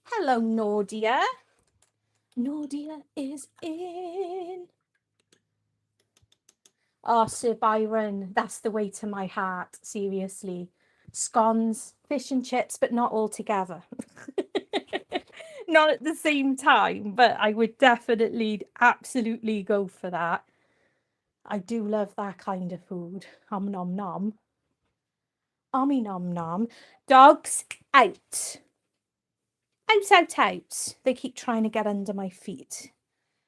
Hello, Nordia. Nordia is in. Oh, Sir Byron, that's the way to my heart, seriously. Scones, fish and chips, but not all together. Not at the same time, but I would definitely, absolutely go for that. I do love that kind of food. Om nom nom. Ommy nom nom. Dogs out. Out, out, out. They keep trying to get under my feet.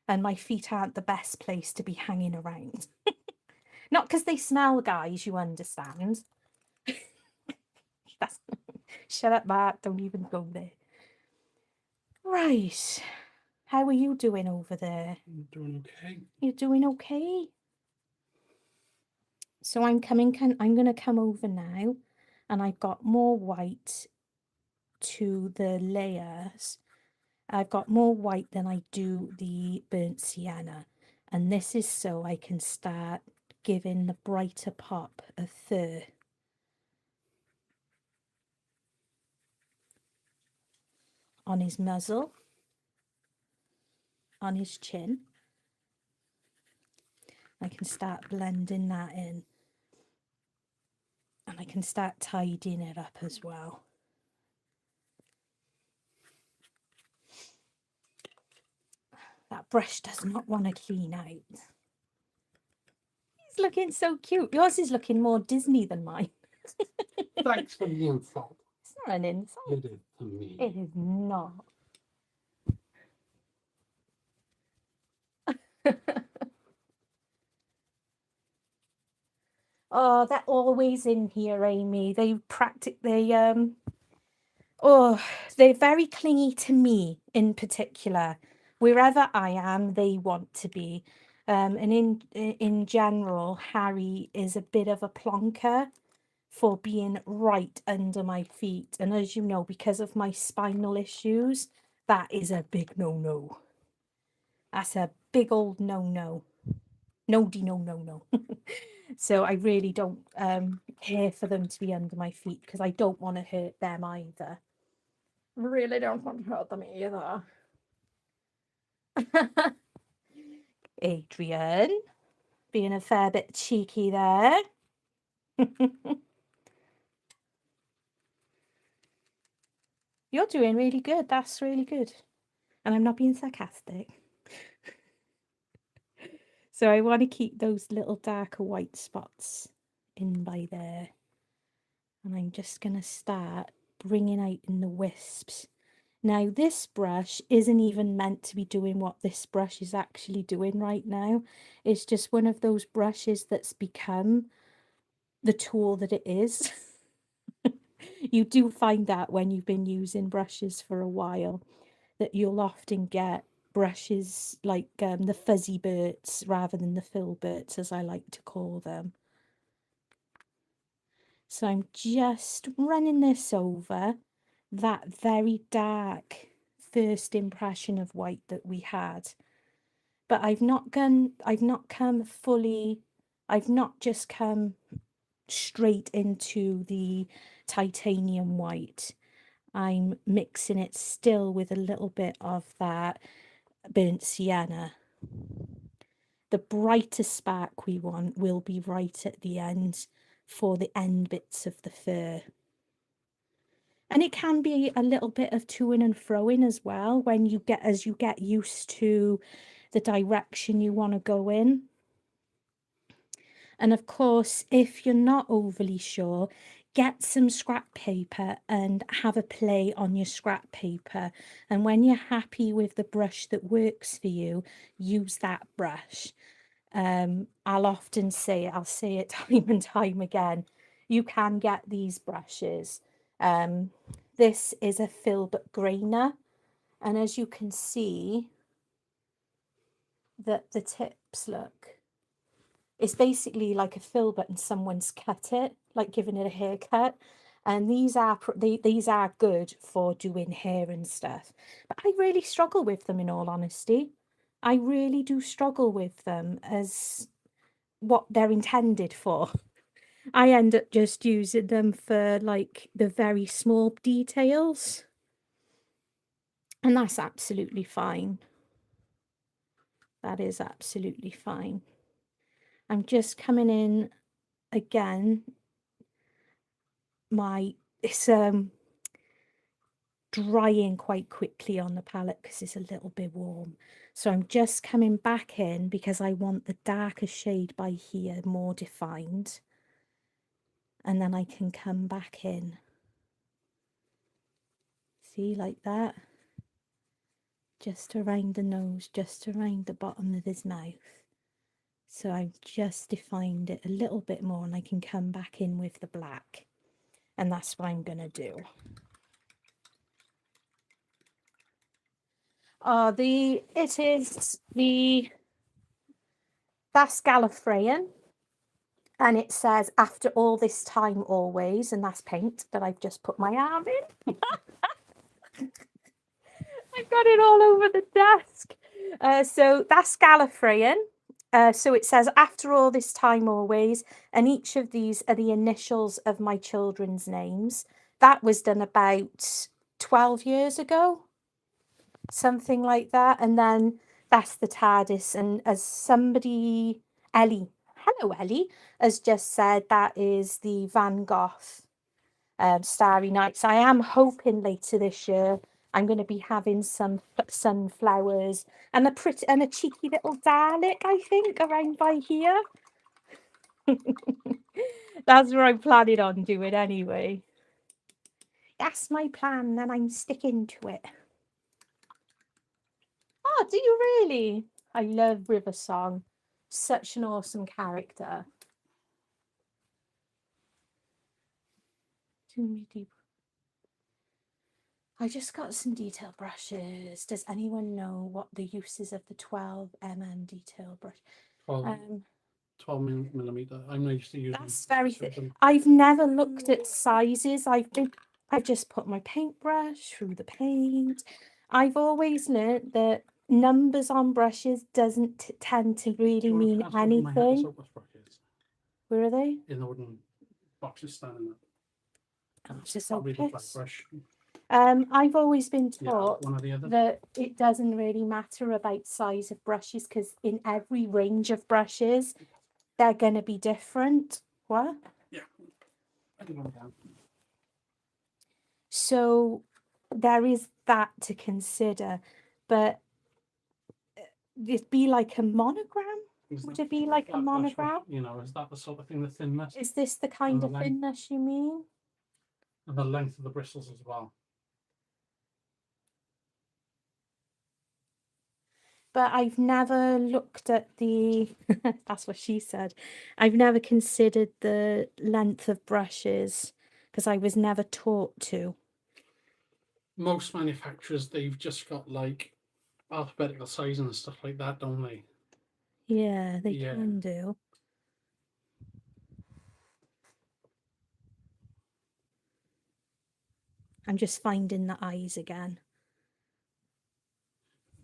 And my feet aren't the best place to be hanging around. Not because they smell, guys, you understand. Shut up, Matt. Don't even go there. Right. How are you doing over there? I'm doing okay. You're doing okay? So I'm going to come over now, and I've got more white to the layers. I've got more white than I do the burnt sienna, and this is so I can start giving the brighter pop of fur on his muzzle, on his chin. I can start blending that in, and I can start tidying it up as well. That brush does not want to clean out. He's looking so cute. Yours is looking more Disney than mine. Thanks for the insult. It's not an insult. It is to me. It is not. Oh, they're always in here, Amy. They're very clingy to me in particular. Wherever I am, they want to be. And in general, Harry is a bit of a plonker for being right under my feet. And as you know, because of my spinal issues, that is a big no-no. That's a big old no-no. No. So I really don't care for them to be under my feet because I don't want to hurt them either. Really don't want to hurt them either. Adrian, being a fair bit cheeky there. You're doing really good. That's really good. And I'm not being sarcastic. So I want to keep those little darker white spots in by there. And I'm just going to start bringing out in the wisps. Now, this brush isn't even meant to be doing what this brush is actually doing right now. It's just one of those brushes that's become the tool that it is. You do find that when you've been using brushes for a while, that you'll often get brushes like the fuzzy birds rather than the filberts, as I like to call them. So I'm just running this over that very dark first impression of white that we had. But I've not just come straight into the titanium white. I'm mixing it still with a little bit of that burnt sienna. The brighter spark we want will be right at the end for the end bits of the fur. And it can be a little bit of to-ing and fro-ing as well when you get used to the direction you want to go in. And of course, if you're not overly sure, get some scrap paper and have a play on your scrap paper. And when you're happy with the brush that works for you, use that brush. I'll say it time and time again, you can get these brushes. This is a filbert grainer, and as you can see that the tips look, it's basically like a filbert and someone's cut it, like giving it a haircut. And these are good for doing hair and stuff, but I really struggle with them, in all honesty. I really do struggle with them as what they're intended for. I end up just using them for like the very small details, and that's absolutely fine. That is absolutely fine. I'm just coming in again. It's drying quite quickly on the palette because it's a little bit warm. So I'm just coming back in because I want the darker shade by here more defined. And then I can come back in. See, like that. Just around the nose, just around the bottom of his mouth. So I've just defined it a little bit more, and I can come back in with the black. And that's what I'm going to do. That's Gallifreyan, and it says after all this time always, and that's paint that I've just put my arm in. I've got it all over the desk. So that's Gallifreyan. So it says after all this time always, and each of these are the initials of my children's names. That was done about 12 years ago, something like that. And then that's the TARDIS. And as somebody, Ellie, hello Ellie, has just said, that is the Van Gogh Starry Nights. I am hoping later this year I'm going to be having some sunflowers and a cheeky little Dalek, I think, around by here. That's what I'm planning on doing anyway. That's my plan, and I'm sticking to it. Oh, do you really? I love River Song. Such an awesome character. I just got some detail brushes. Does anyone know what the uses of the 12mm detail brush? 12 millimeter. I'm used to using. That's very thick. I've never looked at sizes. I've just put my paintbrush through the paint. I've always learned that numbers on brushes doesn't tend to really mean anything. Where are they? In the wooden boxes standing there. Oh, it's just so pissed. Brush. I've always been taught that it doesn't really matter about size of brushes, because in every range of brushes, they're going to be different. What? Yeah. I can go down. So there is that to consider, but it'd be like a monogram. Would it be like a that brush, monogram? you know, is that the sort of thing, the thinness Is this the kind the of length. thinness you mean? and the length of the bristles as well? But I've never looked at the, that's what she said. I've never considered the length of brushes because I was never taught to. Most manufacturers, they've just got like alphabetical sizing and stuff like that, don't they? Yeah, they Yeah. can do. I'm just finding the eyes again.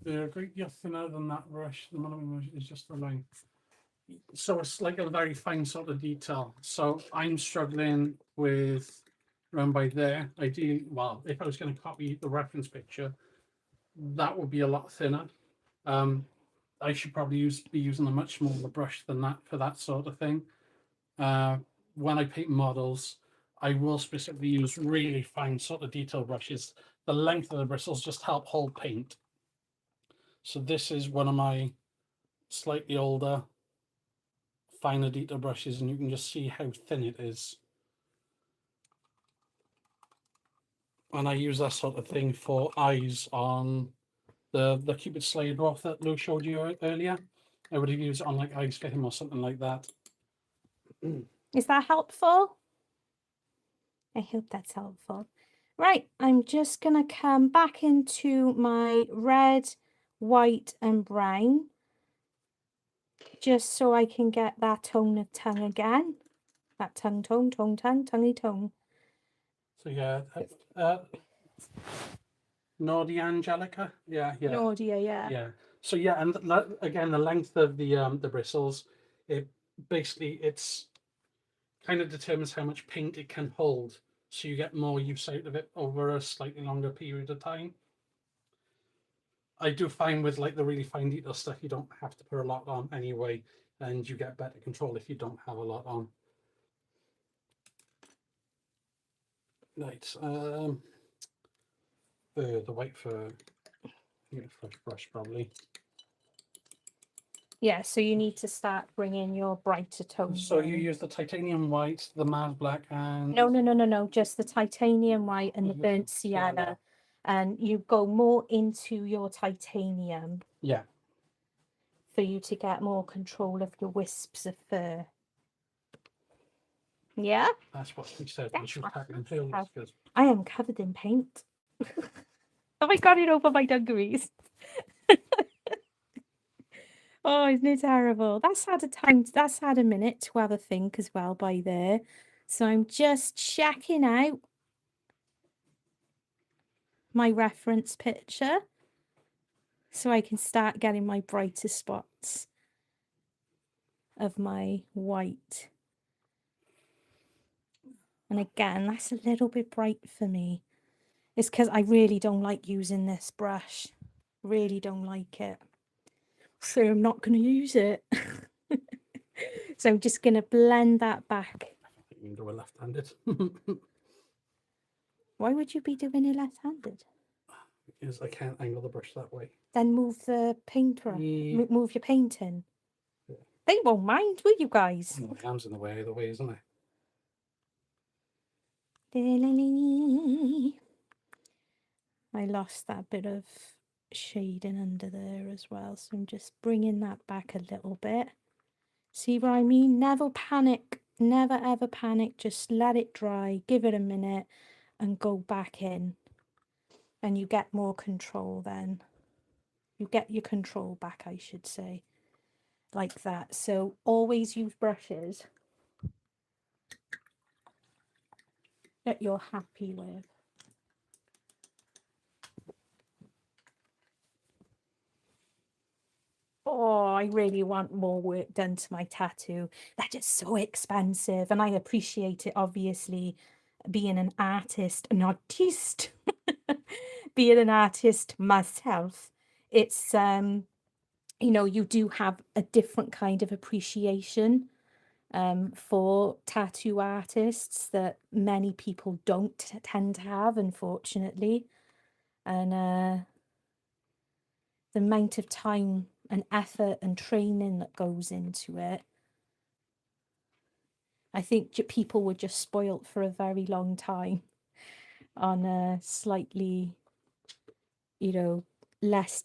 They're a great deal thinner than that brush. The monogram brush is just the length. So it's like a very fine sort of detail. So I'm struggling with around by there. Ideally, well, if I was going to copy the reference picture, that would be a lot thinner. I should probably be using a much smaller brush than that for that sort of thing. When I paint models, I will specifically use really fine sort of detail brushes. The length of the bristles just help hold paint. So this is one of my slightly older, finer detail brushes, and you can just see how thin it is. And I use that sort of thing for eyes on the Cupid Slayer dwarf that Lou showed you earlier. I would have used it on like eyes for him or something like that. Is that helpful? I hope that's helpful. Right, I'm just going to come back into my red, white and brown just so I can get that tone of tongue again. That tongue, tonguey tone. So yeah, Naughty Angelica. Yeah. Naughty, yeah. Yeah. So yeah, and again, the length of the bristles, it basically it's kind of determines how much paint it can hold, so you get more use out of it over a slightly longer period of time. I do find with like the really fine detail stuff, you don't have to put a lot on anyway, and you get better control if you don't have a lot on. Right. The white for a fresh brush probably. Yeah, so you need to start bringing your brighter tones. So you use the titanium white, the Mars black, and No, just the titanium white and the burnt sienna. And you go more into your titanium. Yeah. For you to get more control of your wisps of fur. Yeah? That's what she said when she was packing in pills. I am covered in paint. Have I got it over my dungarees? Oh, isn't it terrible? That's had a minute to have a think as well by there. So I'm just checking out my reference picture so I can start getting my brighter spots of my white. And again, that's a little bit bright for me. It's because I really don't like using this brush. Really don't like it. So I'm not going to use it. So I'm just going to blend that back. You can do it left-handed. Why would you be doing it left-handed? Because I can't angle the brush that way. Then move the painter. Yeah. Move your paint in. Yeah. They won't mind, will you guys? Well, my hand's in the way either way, isn't it? I lost that bit of shading under there as well, so I'm just bringing that back a little bit. See what I mean? Never panic, never ever panic, just let it dry, give it a minute and go back in, and you get more control then. You get your control back, I should say, like that. So always use brushes that you're happy with. Oh, I really want more work done to my tattoo. They're just so expensive, and I appreciate it, obviously, being an artist, being an artist myself. It's you know, you do have a different kind of appreciation for tattoo artists that many people don't tend to have, unfortunately. And the amount of time and effort and training that goes into it. I think people were just spoilt for a very long time on a slightly, you know, less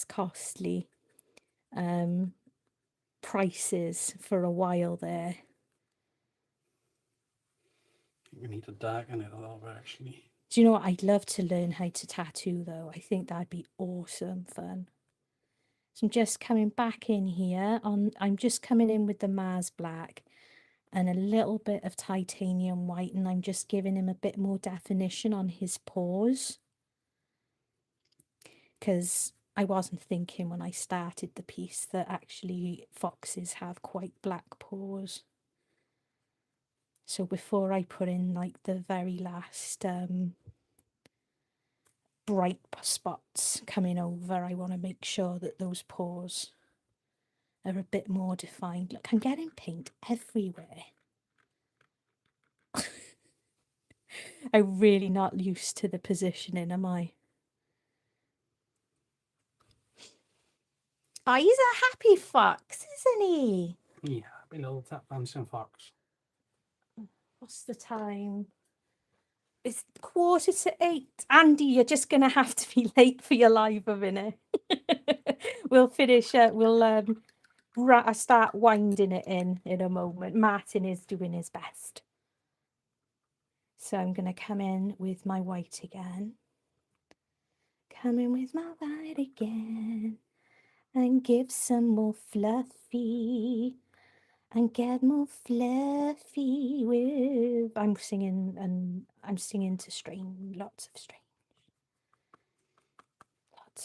costly prices for a while there. We need to darken it a little bit, actually. Do you know what? I'd love to learn how to tattoo, though. I think that'd be awesome fun. So I'm just coming back in here. I'm just coming in with the Mars Black and a little bit of titanium white, and I'm just giving him a bit more definition on his paws. Because I wasn't thinking when I started the piece that actually foxes have quite black paws. So before I put in like the very last bright spots coming over, I want to make sure that those paws are a bit more defined. Look, I'm getting paint everywhere. I'm really not used to the positioning, am I? Oh, he's a happy fox, isn't he? Yeah, a little tap dancing fox. What's the time? It's 7:45. Andy, you're just going to have to be late for your live a minute. We'll finish, we'll start winding it in a moment. Martin is doing his best. So I'm going to come in with my white again. Come in with my white again. And give some more fluffy. And get more fluffy with... I'm singing to strange, lots of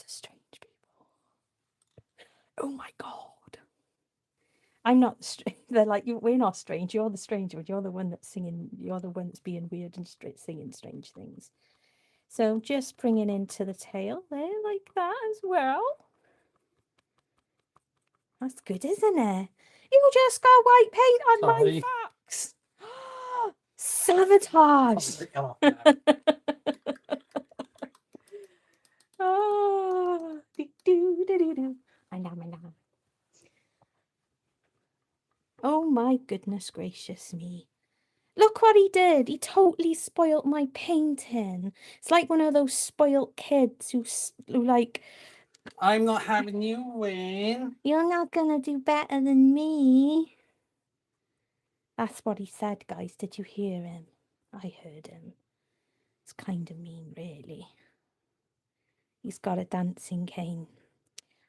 strange people. Oh my God. I'm not strange. They're like, we're not strange. You're the stranger. You're the one that's singing. You're the one that's being weird and singing strange things. So just bringing into the tail there like that as well. That's good, isn't it? You just got white paint on my fox. Sabotage. Oh, I know. Oh my goodness gracious me. Look what he did. He totally spoilt my painting. It's like one of those spoilt kids who like... I'm not having you win. You're not going to do better than me. That's what he said, guys. Did you hear him? I heard him. It's kind of mean, really. He's got a dancing cane.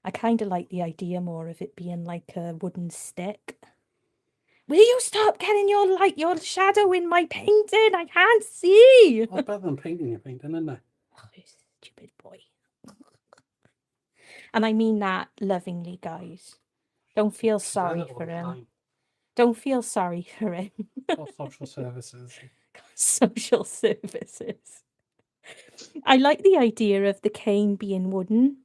I kind of like the idea more of it being like a wooden stick. Will you stop getting your shadow in my painting? I can't see. That's better than painting your painting, isn't it? Oh, you stupid boy. And I mean that lovingly, guys. Don't feel sorry for him. Don't feel sorry for him. Or social services. Social services. I like the idea of the cane being wooden.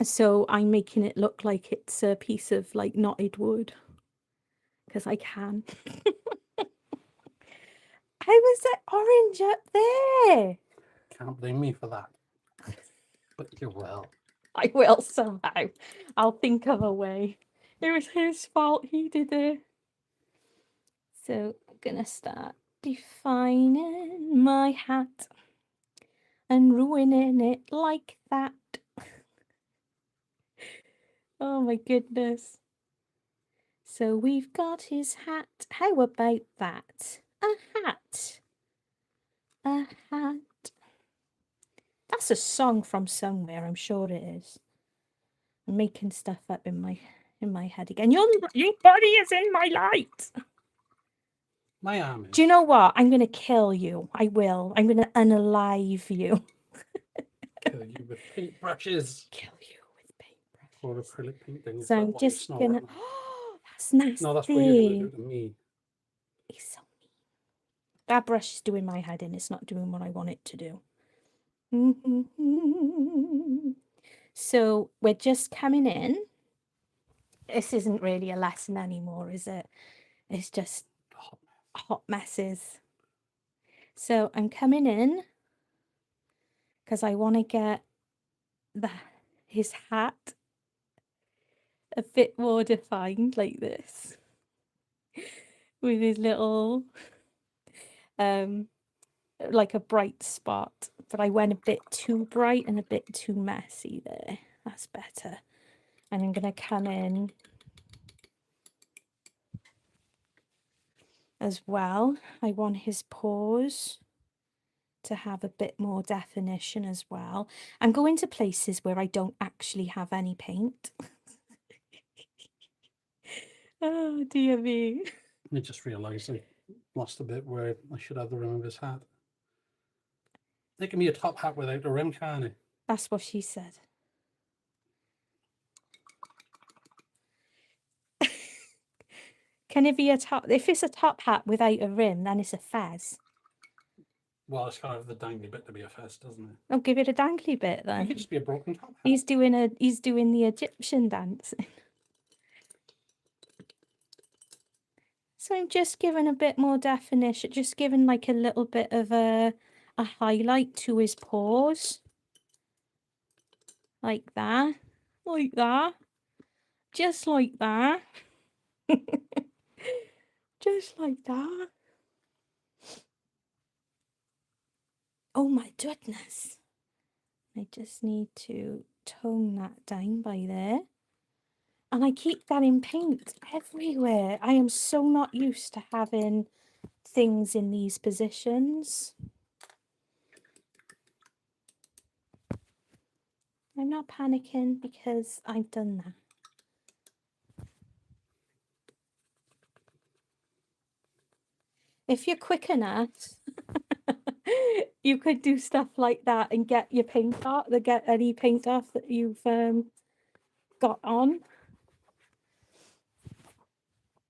So I'm making it look like it's a piece of like knotted wood. Because I can. How was that orange up there? Can't blame me for that. But you will. I will somehow. I'll think of a way. It was his fault. He did it. So I'm gonna start defining my hat and ruining it like that. Oh my goodness. So we've got his hat. How about that? A hat. A hat. That's a song from somewhere, I'm sure it is. I'm making stuff up in my head again. Your body is in my light. My arm is. Do you know what? I'm going to kill you. I will. I'm going to unalive you. Kill you with paintbrushes. Kill you with paintbrushes. Or acrylic painting. So I'm just going to... Oh, that's nasty. No, that's what you're going to do to me. He's so mean. That brush is doing my head in. It's not doing what I want it to do. So we're just coming in. This isn't really a lesson anymore, is it? It's just hot messes. So I'm coming in because I want to get his hat a bit more defined like this with his little like a bright spot, but I went a bit too bright and a bit too messy there. That's better. And I'm going to come in as well. I want his paws to have a bit more definition as well. I'm going to places where I don't actually have any paint. Oh dear me. I just realised I lost a bit where I should have the rim of his hat. They can be a top hat without a rim, can't it? That's what she said. Can it be a top? If it's a top hat without a rim, then it's a fez. Well, it's got to have the dangly bit to be a fez, doesn't it? I'll give it a dangly bit It then. could just be a broken top hat. He's doing the Egyptian dance. So I'm just giving a bit more definition, just giving like a little bit of a highlight to his paws. Like that. Like that. Just like that. Just like that. Oh my goodness. I just need to tone that down by there. And I keep getting paint everywhere. I am so not used to having things in these positions. I'm not panicking because I've done that. If you're quick enough, you could do stuff like that and get your paint off, get any paint off that you've got on.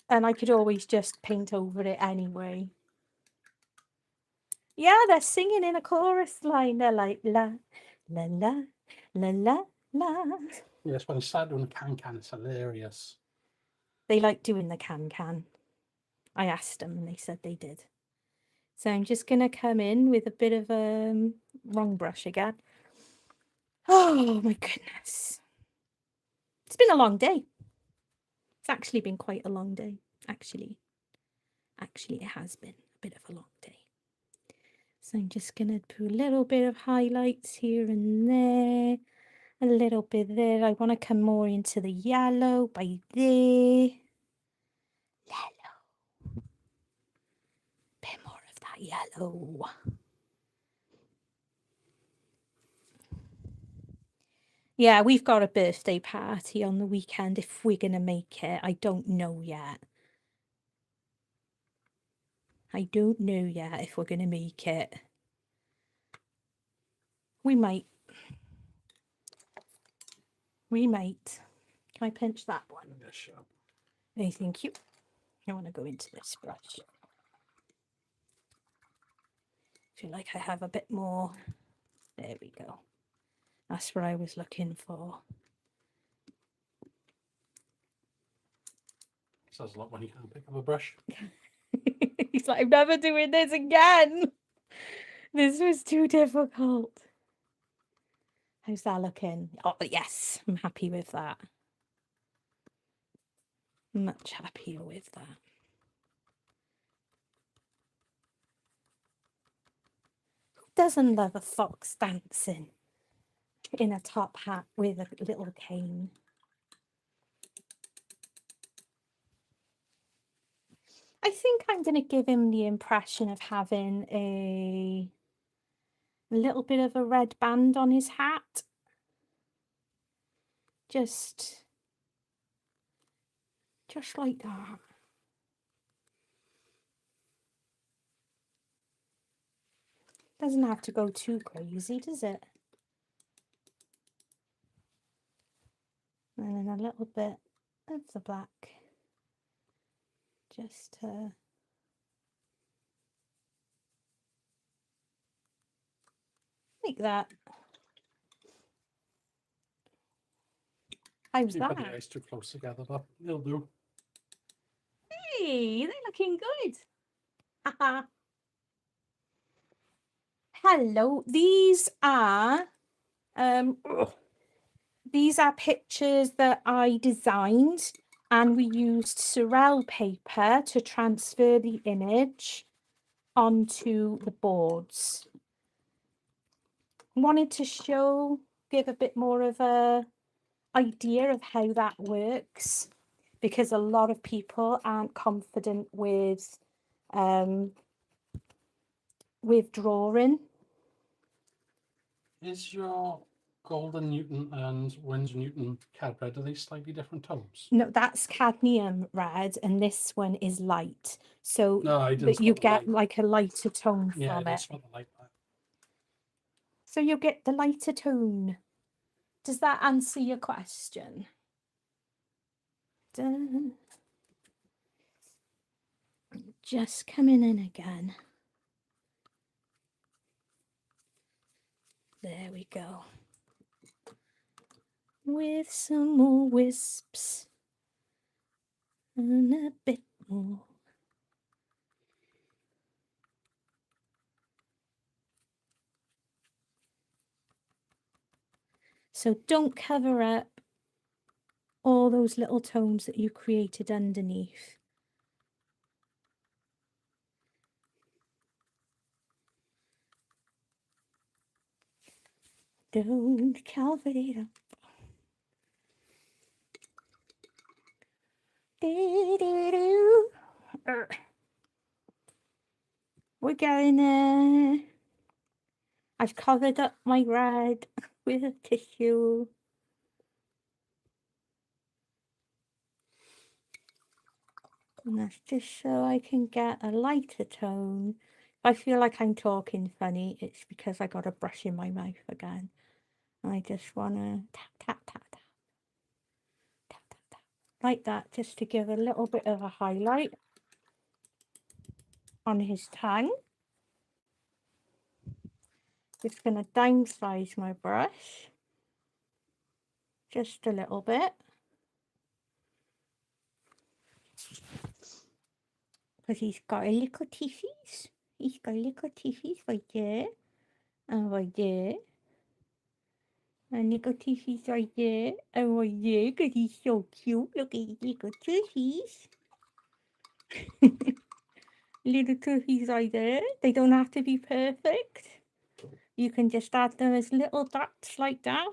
And I could always just paint over it anyway. Yeah, they're singing in a chorus line. They're like, la, la, la, la, la, la. Yes, when I start doing the can, it's hilarious. They like doing the can. I asked them and they said they did. So I'm just going to come in with a bit of a wrong brush again. Oh my goodness. It's been a long day. It's actually been quite a long day, actually. Actually, it has been a bit of a long day. So I'm just going to put a little bit of highlights here and there. A little bit there. I want to come more into the yellow by there. Yellow. Bit more of that yellow. Yeah, we've got a birthday party on the weekend if we're going to make it. I don't know yet. I don't know yet if we're going to make it. We might. We might. Can I pinch that one? Yeah, sure. Oh, thank you. I want to go into this brush. Feel like I have a bit more. There we go. That's what I was looking for. Says a lot when you can't pick up a brush. He's like, I'm never doing this again. This was too difficult. How's that looking? Oh, yes, I'm happy with that. Much happier with that. Who doesn't love a fox dancing in a top hat with a little cane? I think I'm going to give him the impression of having a little bit of a red band on his hat. Just like that. Doesn't have to go too crazy, does it? And then a little bit of the black. Just like that. How's You've got that? the eyes too close together, but it'll do. Hey, they're looking good. Haha. Hello, these are These are pictures that I designed, and we used Surel paper to transfer the image onto the boards. Wanted to give a bit more of a idea of how that works, because a lot of people aren't confident with drawing. Is your Golden Newton and Windsor Newton cad red, are they slightly different tones? No, that's cadmium red, and this one is light. So No, I didn't that you spot the get light. like a lighter tone Yeah, I from didn't it. spot the light there. So you get the lighter tone. Does that answer your question? Dun. Just coming in again. There we go. With some more wisps and a bit more. So don't cover up all those little tones that you created underneath. Don't cover it up. We're going there. I've covered up my red with a tissue. And that's just so I can get a lighter tone. If I feel like I'm talking funny, it's because I got a brush in my mouth again. And I just want to tap, tap, tap, tap. Tap, tap, tap. Like that, just to give a little bit of a highlight on his tongue. Just going to downsize my brush. Just a little bit. Because he's got a little tissues. He's got little tissues right there. And right there. And little tissues right there. And right there. Because he's so cute. Look at his little tissues. Little tissues right there. They don't have to be perfect. You can just add them as little dots like that.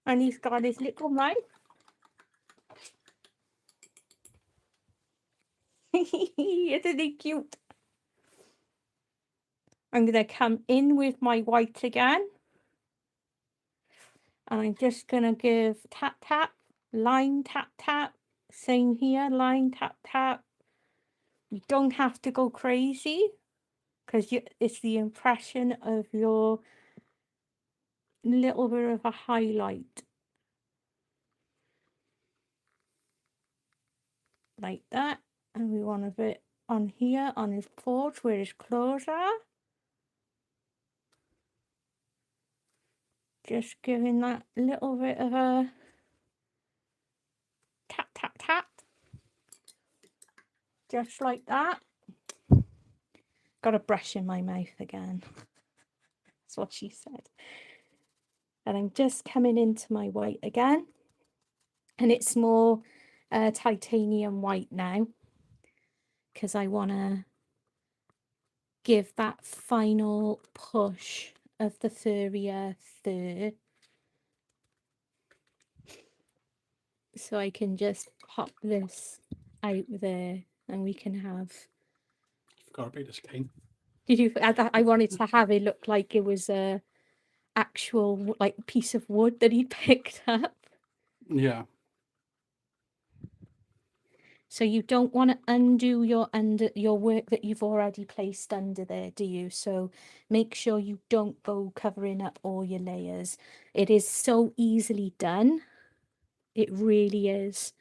And he's got his little mouth. Isn't he cute? I'm going to come in with my white again. And I'm just going to give tap, tap, line, tap, tap. Same here, line, tap, tap. You don't have to go crazy, because it's the impression of your little bit of a highlight. Like that. And we want a bit on here, on his paws, where his claws are. Just giving that little bit of a tap, tap, tap. Just like that. Got a brush in my mouth again. That's what she said. And I'm just coming into my white again. And it's more titanium white now, because I want to give that final push of the furrier fur. So I can just pop this out there and we can have... I forgot about this cane. Did you? I wanted to have it look like it was a actual like piece of wood that he picked up. Yeah. So you don't want to undo your work that you've already placed under there, do you? So make sure you don't go covering up all your layers. It is so easily done. It really is.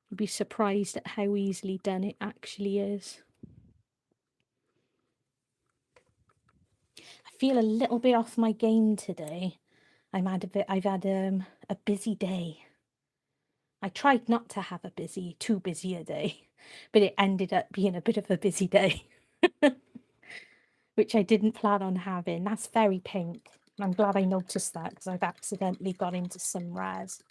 You'd be surprised at how easily done it actually is. I feel a little bit off my game today. I've had a busy day. I tried not to have too busy a day, but it ended up being a bit of a busy day, which I didn't plan on having. That's very pink. I'm glad I noticed that because I've accidentally got into some res.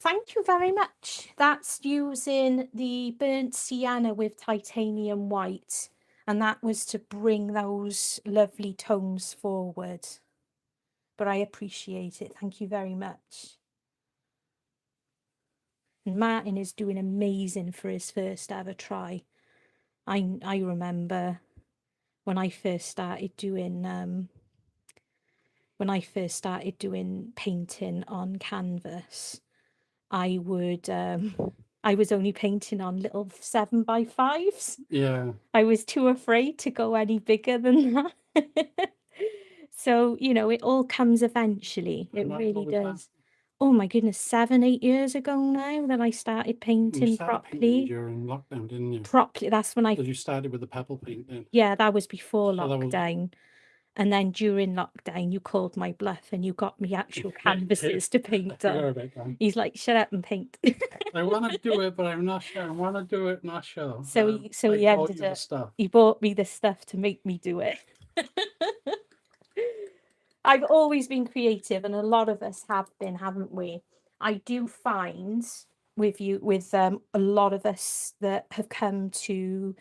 Thank you very much. That's using the burnt sienna with titanium white, and that was to bring those lovely tones forward. But I appreciate it. Thank you very much. And Martin is doing amazing for his first ever try. I remember when I first started doing painting on canvas, I was only painting on little 7x5s. Yeah. I was too afraid to go any bigger than that. So, you know, it all comes eventually. It And that really was that. does. Oh my goodness, 7-8 years ago now that I started You painting started painting properly. during lockdown, didn't you? Properly, that's when Because you started with the pebble paint then. yeah, that was before So that was- lockdown. And then during lockdown, you called my bluff and you got me actual canvases to paint I forgot on. about that. He's like, shut up and paint. I want to do it, but I'm not sure. I want to do it, not sure. So I he bought ended you the up, stuff. he bought me the stuff to make me do it. I've always been creative, and a lot of us have been, haven't we? I do find with a lot of us that have come to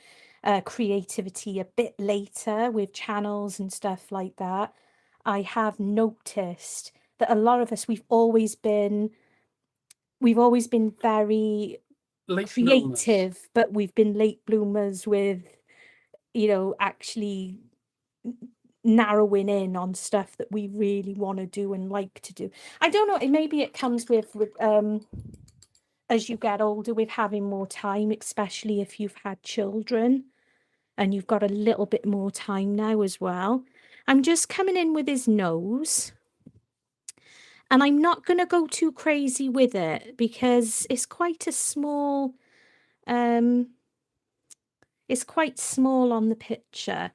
creativity a bit later with channels and stuff like that, I have noticed that a lot of us, we've always been very Late creative, bloomers. but we've been late bloomers with, you know, actually narrowing in on stuff that we really want to do and like to do. I don't know, maybe it comes with as you get older, with having more time, especially if you've had children and you've got a little bit more time now as well. I'm just coming in with his nose, and I'm not going to go too crazy with it because it's quite a small it's quite small on the picture.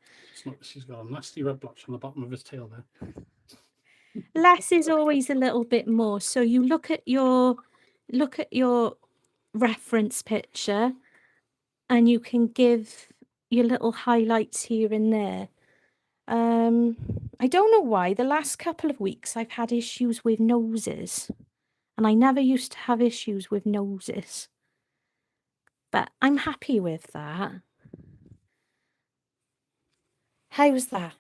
She's got a nasty red blotch on the bottom of his tail there. Less is always a little bit more. So you look at your reference picture and you can give your little highlights here and there. I don't know why the last couple of weeks I've had issues with noses, and I never used to have issues with noses, but I'm happy with that. How's that?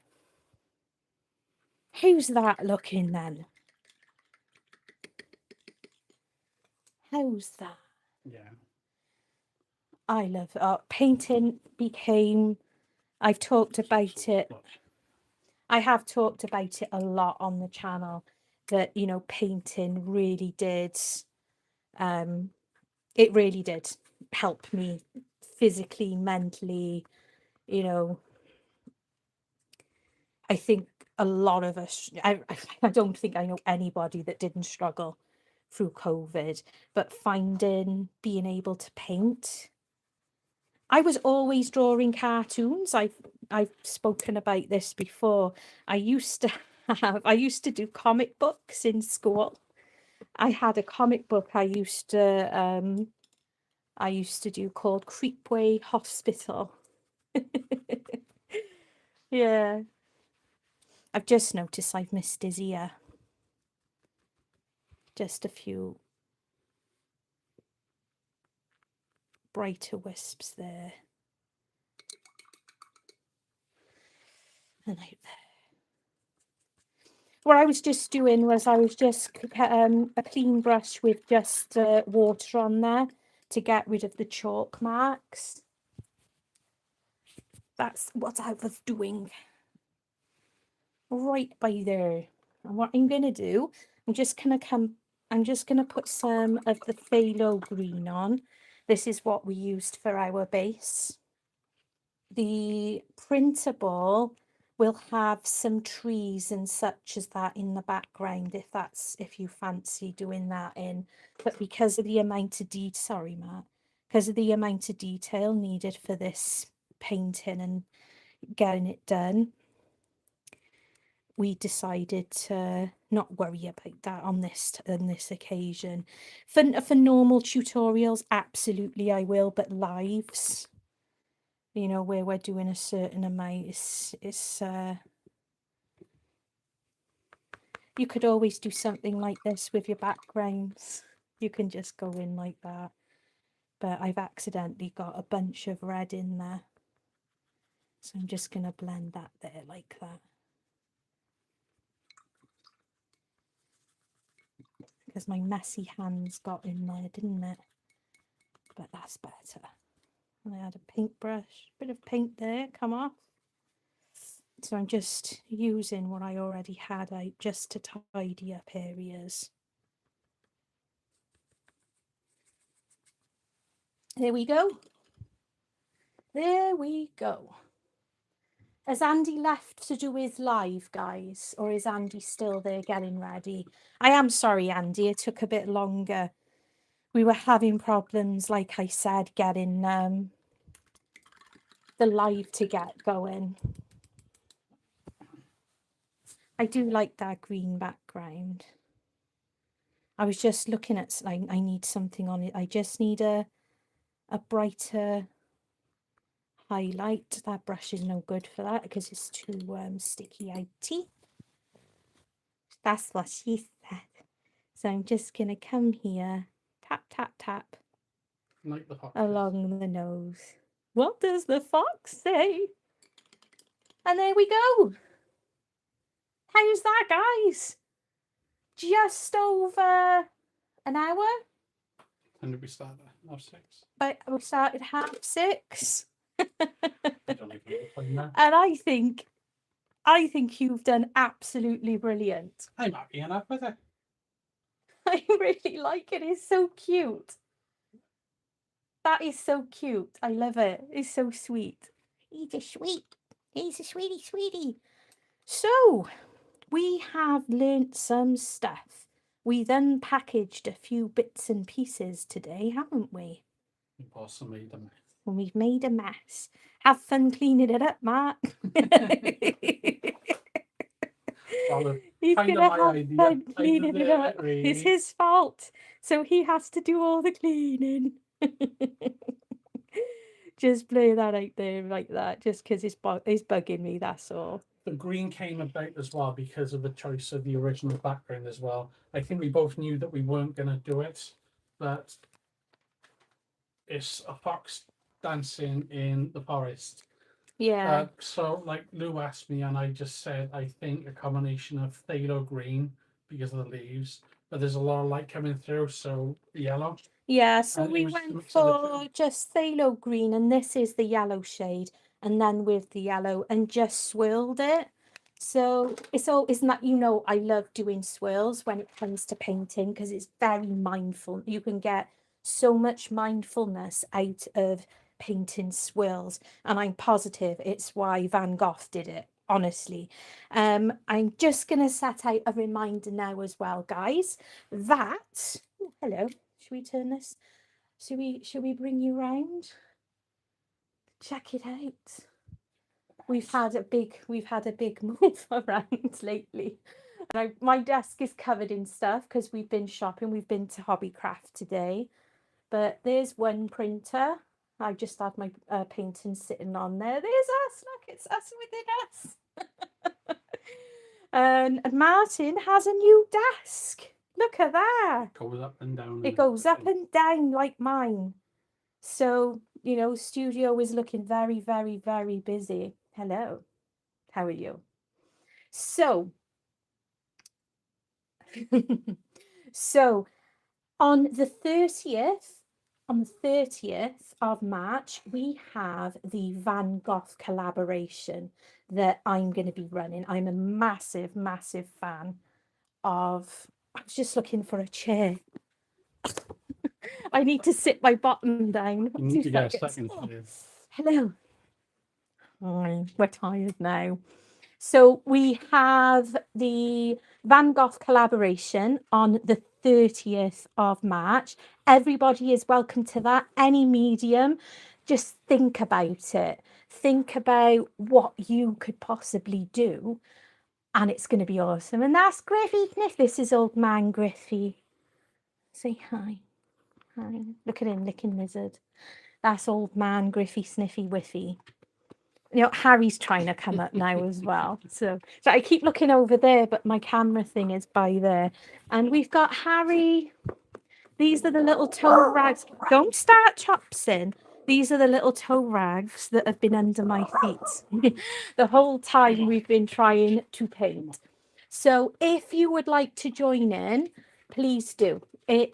How's that looking then? How's that? Yeah. I love painting became, I've talked about it. I have talked about it a lot on the channel that, you know, painting really did, it really did help me physically, mentally, you know. I think a lot of us, I don't think I know anybody that didn't struggle through COVID, but being able to paint. I was always drawing cartoons. I've spoken about this before. I used to do comic books in school. I had a comic book I used to do called Creepway Hospital. Yeah. I've just noticed I've missed his ear. Just a few brighter wisps there. And out there. What I was just doing was I was just a clean brush with just water on there to get rid of the chalk marks. That's what I was doing. Right by there. And what I'm going to do, I'm just going to put some of the phthalo green on. This is what we used for our base. The printable will have some trees and such as that in the background if you fancy doing that in, but because of the amount of because of the amount of detail needed for this painting and getting it done, we decided to not worry about that on this occasion. For normal tutorials, absolutely I will, but lives, you know, where we're doing a certain amount. You could always do something like this with your backgrounds. You can just go in like that. But I've accidentally got a bunch of red in there. So I'm just going to blend that there like that. Because my messy hands got in there, didn't it? But that's better. And I had a paintbrush, bit of paint there, come off. So I'm just using what I already had out just to tidy up areas. There we go. There we go. Has Andy left to do his live, guys? Or is Andy still there getting ready? I am sorry, Andy. It took a bit longer. We were having problems, like I said, getting the live to get going. I do like that green background. I was just looking at, I need something on it. I just need a brighter highlight. That brush is no good for that because it's too sticky outy. That's what she said. So I'm just going to come here, tap, tap, tap, Like the fox along the nose. What does the fox say? And there we go. How's that, guys? Just over an hour. And did we start at half 6? But we started 6:30. I don't even know the time now. And I think you've done absolutely brilliant. I'm happy enough with it. I really like it. It's so cute. That is so cute. I love it. It's so sweet. He's a sweet. He's a sweetie, sweetie. So, we have learnt some stuff. We've unpackaged a few bits and pieces today, haven't we? We possibly made a mess. And we've made a mess. Have fun cleaning it up, Mark. Well, He's kind gonna of my have idea. fun Kind cleaning of it it, up. It's really. his fault, so he has to do all the cleaning. Just play that out there like that, just because it's bugging me. That's all. The green came about as well because of the choice of the original background as well. I think we both knew that we weren't going to do it, but it's a fox dancing in the forest. Yeah. So, like Lou asked me, and I just said, I think a combination of phthalo green because of the leaves, but there's a lot of light coming through, so yellow. Yeah, so And it we was a went mix of the for two. just phthalo green, and this is the yellow shade, and then with the yellow, and just swirled it. So it's all, isn't that, you know, I love doing swirls when it comes to painting because it's very mindful. You can get so much mindfulness out of painting swirls, and I'm positive it's why Van Gogh did it, honestly. I'm just going to set out a reminder now as well, guys, that, oh, hello. Should we turn this? Should we bring you round? Check it out. We've had a big move around lately. And my desk is covered in stuff because we've been shopping. We've been to Hobbycraft today. But there's one printer. I just had my painting sitting on there. There's us. Look, it's us within us. And Martin has a new desk. Look at that. Goes up and down. It goes up and down like mine. So, you know, studio is looking very, very, very busy. Hello. How are you? So, so on the 30th of March, we have the Van Gogh collaboration that I'm going to be running. I'm a massive, massive fan of, I was just looking for a chair. I need to sit my bottom down. You need to get a 2 second seconds. chair. Hello. We're tired now. So we have the Van Gogh collaboration on the 30th of March. Everybody is welcome to that. Any medium, just think about it. Think about what you could possibly do, and it's going to be awesome. And that's Griffy. This is old man Griffy. Say hi. Hi. Look at him licking lizard. That's old man Griffy Sniffy Whiffy. You know, Harry's trying to come up now as well. So I keep looking over there, but my camera thing is by there. And we've got Harry. These are the little toe rags. Don't start chopsing. These are the little toe rags that have been under my feet the whole time we've been trying to paint. So if you would like to join in, please do. It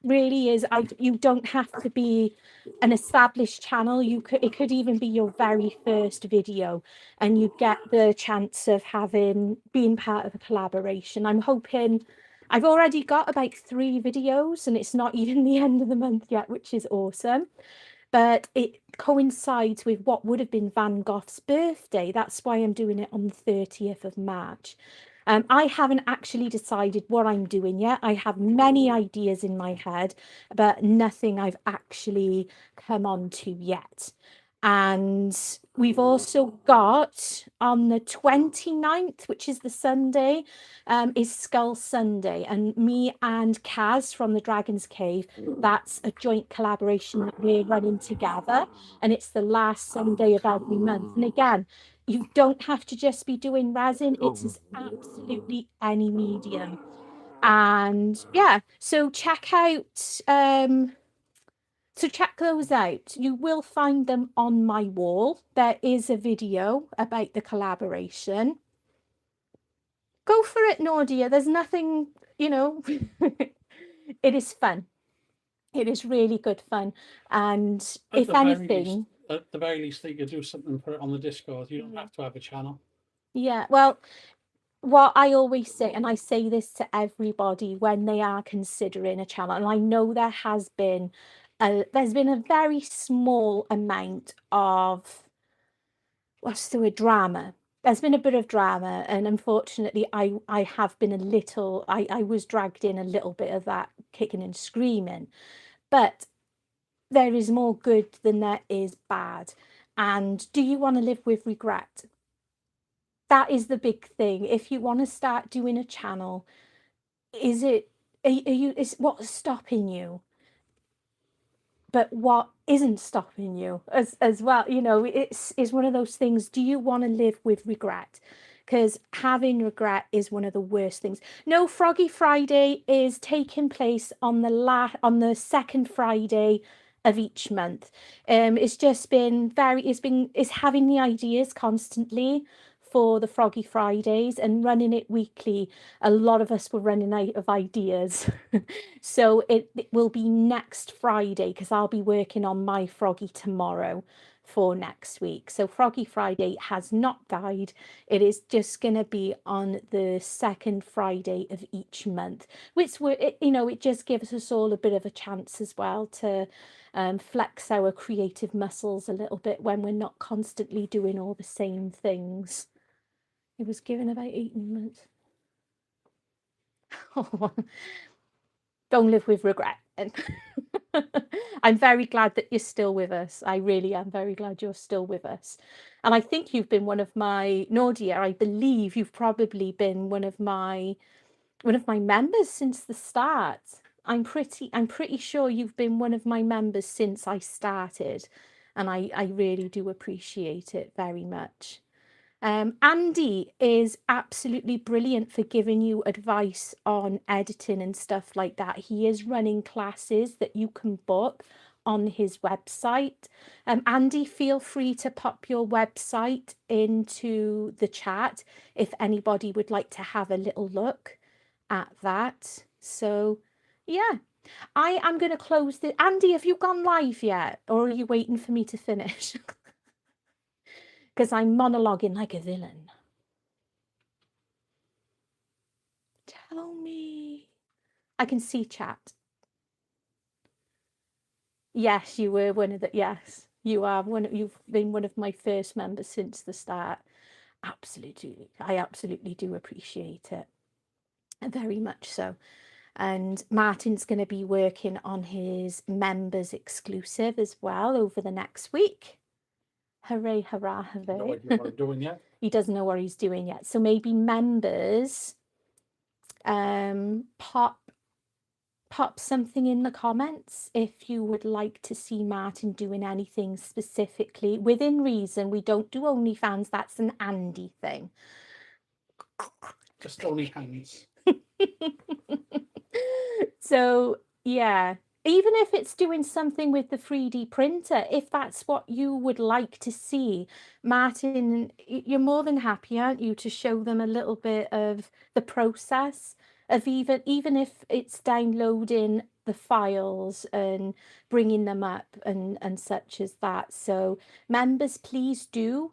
really is. You don't have to be an established channel. It could even be your very first video, and you get the chance of being part of a collaboration. I'm hoping. I've already got about 3 videos, and it's not even the end of the month yet, which is awesome. But it coincides with what would have been Van Gogh's birthday. That's why I'm doing it on the 30th of March. I haven't actually decided what I'm doing yet. I have many ideas in my head, but nothing I've actually come on to yet. And we've also got on the 29th, which is the Sunday, is Skull Sunday. And me and Kaz from the Dragon's Cave, that's a joint collaboration that we're running together. And it's the last Sunday of every month. And again, you don't have to just be doing resin. It is absolutely any medium. And yeah, so check those out. You will find them on my wall. There is a video about the collaboration. Go for it, Nordia. There's nothing, it is fun. It is really good fun. And if anything, at the very least, they could do something, put it on the Discord. You don't have to have a channel. Yeah, well, what I always say, and I say this to everybody when they are considering a channel, and I know there's been a very small amount of, what's the word, drama. There's been a bit of drama, and unfortunately I have been I was dragged in a little bit of that kicking and screaming. But there is more good than there is bad. And do you want to live with regret? That is the big thing. If you want to start doing a channel, is what's stopping you? But what isn't stopping you as well? It's one of those things. Do you want to live with regret? Because having regret is one of the worst things. No, Froggy Friday is taking place on the second Friday of each month. It's just been it's having the ideas constantly for the Froggy Fridays and running it weekly. A lot of us were running out of ideas. So it will be next Friday, because I'll be working on my Froggy tomorrow for next week. So Froggy Friday has not died. It is just going to be on the second Friday of each month, which it just gives us all a bit of a chance as well to flex our creative muscles a little bit when we're not constantly doing all the same things. It was given about 18 months. Don't live with regret. I'm very glad that you're still with us. I really am very glad you're still with us. And I think you've been one of my, Nordia, I believe you've probably been one of my members since the start. I'm pretty sure you've been one of my members since I started. And I really do appreciate it very much. Andy is absolutely brilliant for giving you advice on editing and stuff like that. He is running classes that you can book on his website. Andy, feel free to pop your website into the chat if anybody would like to have a little look at that. So yeah, I am going to close the... Andy, have you gone live yet, or are you waiting for me to finish? Because I'm monologuing like a villain. Tell me. I can see chat. Yes, you were one of the... Yes, you are you've been one of my first members since the start. Absolutely. I absolutely do appreciate it. Very much so. And Martin's going to be working on his members exclusive as well over the next week. Hooray, hurrah, hooray. No idea what I'm doing yet. He doesn't know what he's doing yet. So maybe members pop pop something in the comments if you would like to see Martin doing anything specifically. Within reason, we don't do OnlyFans. That's an Andy thing. Just only hands. So, yeah. Even if it's doing something with the 3D printer, if that's what you would like to see, Martin, you're more than happy, aren't you, to show them a little bit of the process of even if it's downloading the files and bringing them up and such as that. So members, please do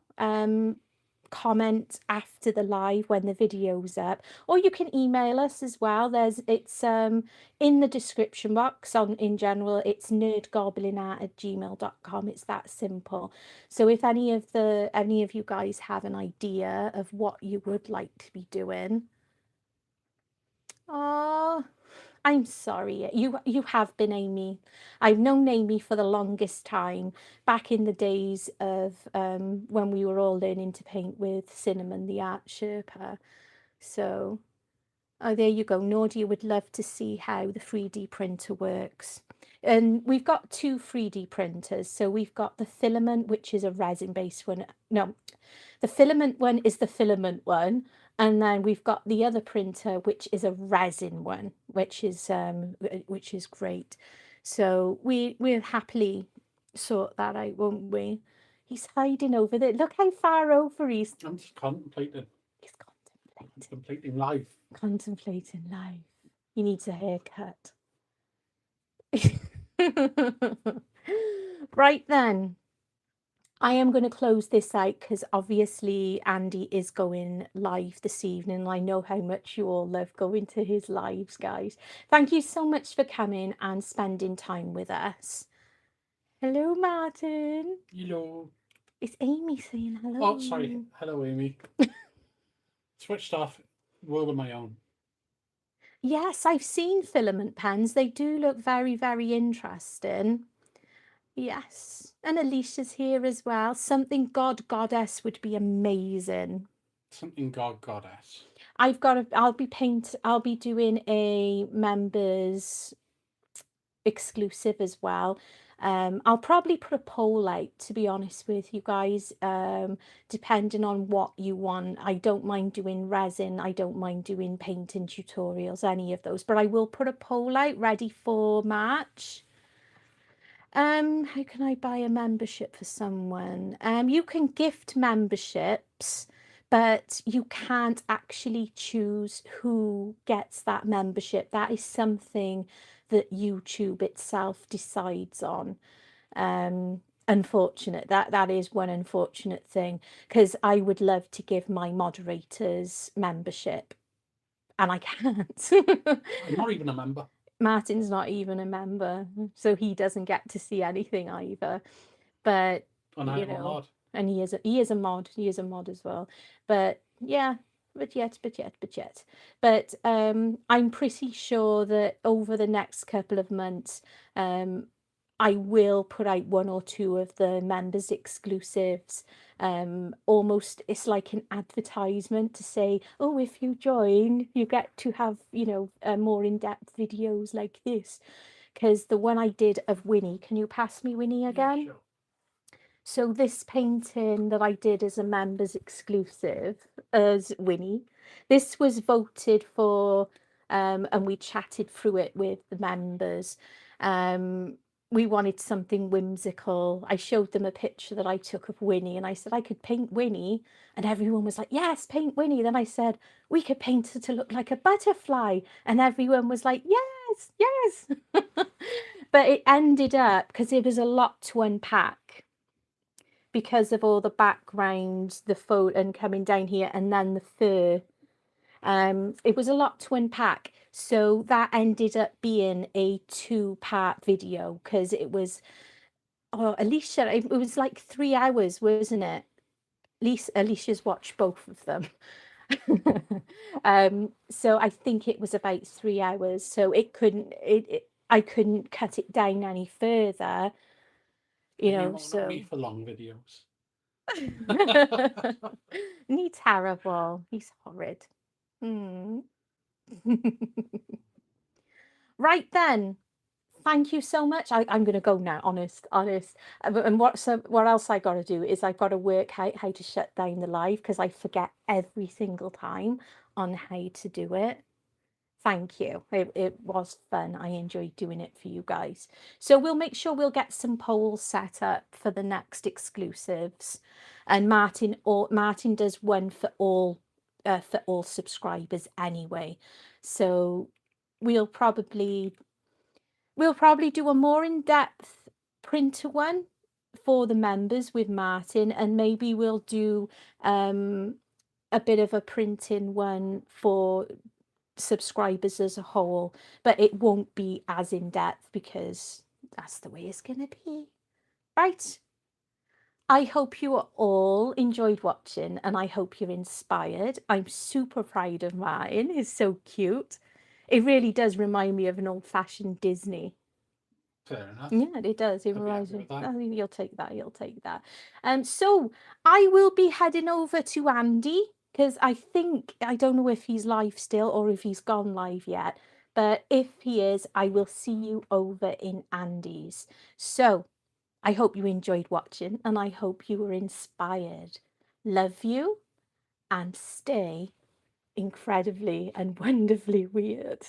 comment after the live when the video's up, or you can email us as well. It's in the description box. In general, it's nerdgoblinart@gmail.com. It's that simple. So if any of you guys have an idea of what you would like to be doing, oh, I'm sorry. You have been Amy. I've known Amy for the longest time, back in the days of when we were all learning to paint with Cinnamon, the art Sherpa. So, oh, there you go. Nordia would love to see how the 3D printer works. And we've got two 3D printers. So we've got the filament, which is a resin-based one. No, the filament one is the filament one. And then we've got the other printer, which is a resin one, which is great. So we'll happily sort that out, won't we? He's hiding over there. Look how far over he's. I'm just contemplating. He's contemplating. Contemplating life. Contemplating life. He needs a haircut. Right then. I am going to close this out because obviously Andy is going live this evening. I know how much you all love going to his lives, guys. Thank you so much for coming and spending time with us. Hello, Martin. Hello. It's Amy saying hello. Oh, sorry. Hello, Amy. Switched off. World of my own. Yes, I've seen filament pens. They do look very, very interesting. Yes, and Alicia's here as well. Something Goddess would be amazing. Something Goddess. I'll be doing a members exclusive as well. I'll probably put a poll out, to be honest with you guys, depending on what you want. I don't mind doing resin, I don't mind doing painting tutorials, any of those, but I will put a poll out ready for March. How can I buy a membership for someone? You can gift memberships, but you can't actually choose who gets that membership. That is something that YouTube itself decides on. Unfortunate. That is one unfortunate thing, because I would love to give my moderators membership, and I can't. I'm not even a member. Martin's not even a member, so he doesn't get to see anything either. But And I am a mod. And he is a mod. He is a mod as well. But yeah, but I'm pretty sure that over the next couple of months, I will put out one or two of the members exclusives. Almost, it's like an advertisement to say, oh, if you join, you get to have, more in-depth videos like this. Because the one I did of Winnie, can you pass me Winnie again? Yeah, sure. So this painting that I did as a members exclusive as Winnie, this was voted for, and we chatted through it with the members. We wanted something whimsical. I showed them a picture that I took of Winnie, and I said I could paint Winnie, and everyone was like, yes, paint Winnie. Then I said we could paint her to look like a butterfly, and everyone was like, yes, yes. But it ended up, because there was a lot to unpack, because of all the background, the photo, and coming down here, and then the fur. It was a lot to unpack. So that ended up being a 2-part video, because it was, oh, Alicia, it was like 3 hours, wasn't it? Alicia's watched both of them. So I think it was about 3 hours. So I couldn't cut it down any further. Not me for long videos. He's terrible. He's horrid. Right then. Thank you so much. I'm gonna go now, honest. And what else I gotta do is I've got to work out how to shut down the live because I forget every single time on how to do it. Thank you. It was fun. I enjoyed doing it for you guys. So we'll make sure we'll get some polls set up for the next exclusives. And Martin does one for all subscribers anyway. So we'll probably do a more in-depth printer one for the members with Martin, and maybe we'll do a bit of a printing one for subscribers as a whole, but it won't be as in-depth because that's the way it's gonna be. Right. I hope you all enjoyed watching and I hope you're inspired. I'm super proud of mine. It's so cute. It really does remind me of an old-fashioned Disney. Fair enough. Yeah, it does. It I'd be reminds happy me. with that. I mean, you'll take that. You'll take that. So I will be heading over to Andy because I don't know if he's live still or if he's gone live yet. But if he is, I will see you over in Andy's. So I hope you enjoyed watching and I hope you were inspired. Love you and stay incredibly and wonderfully weird.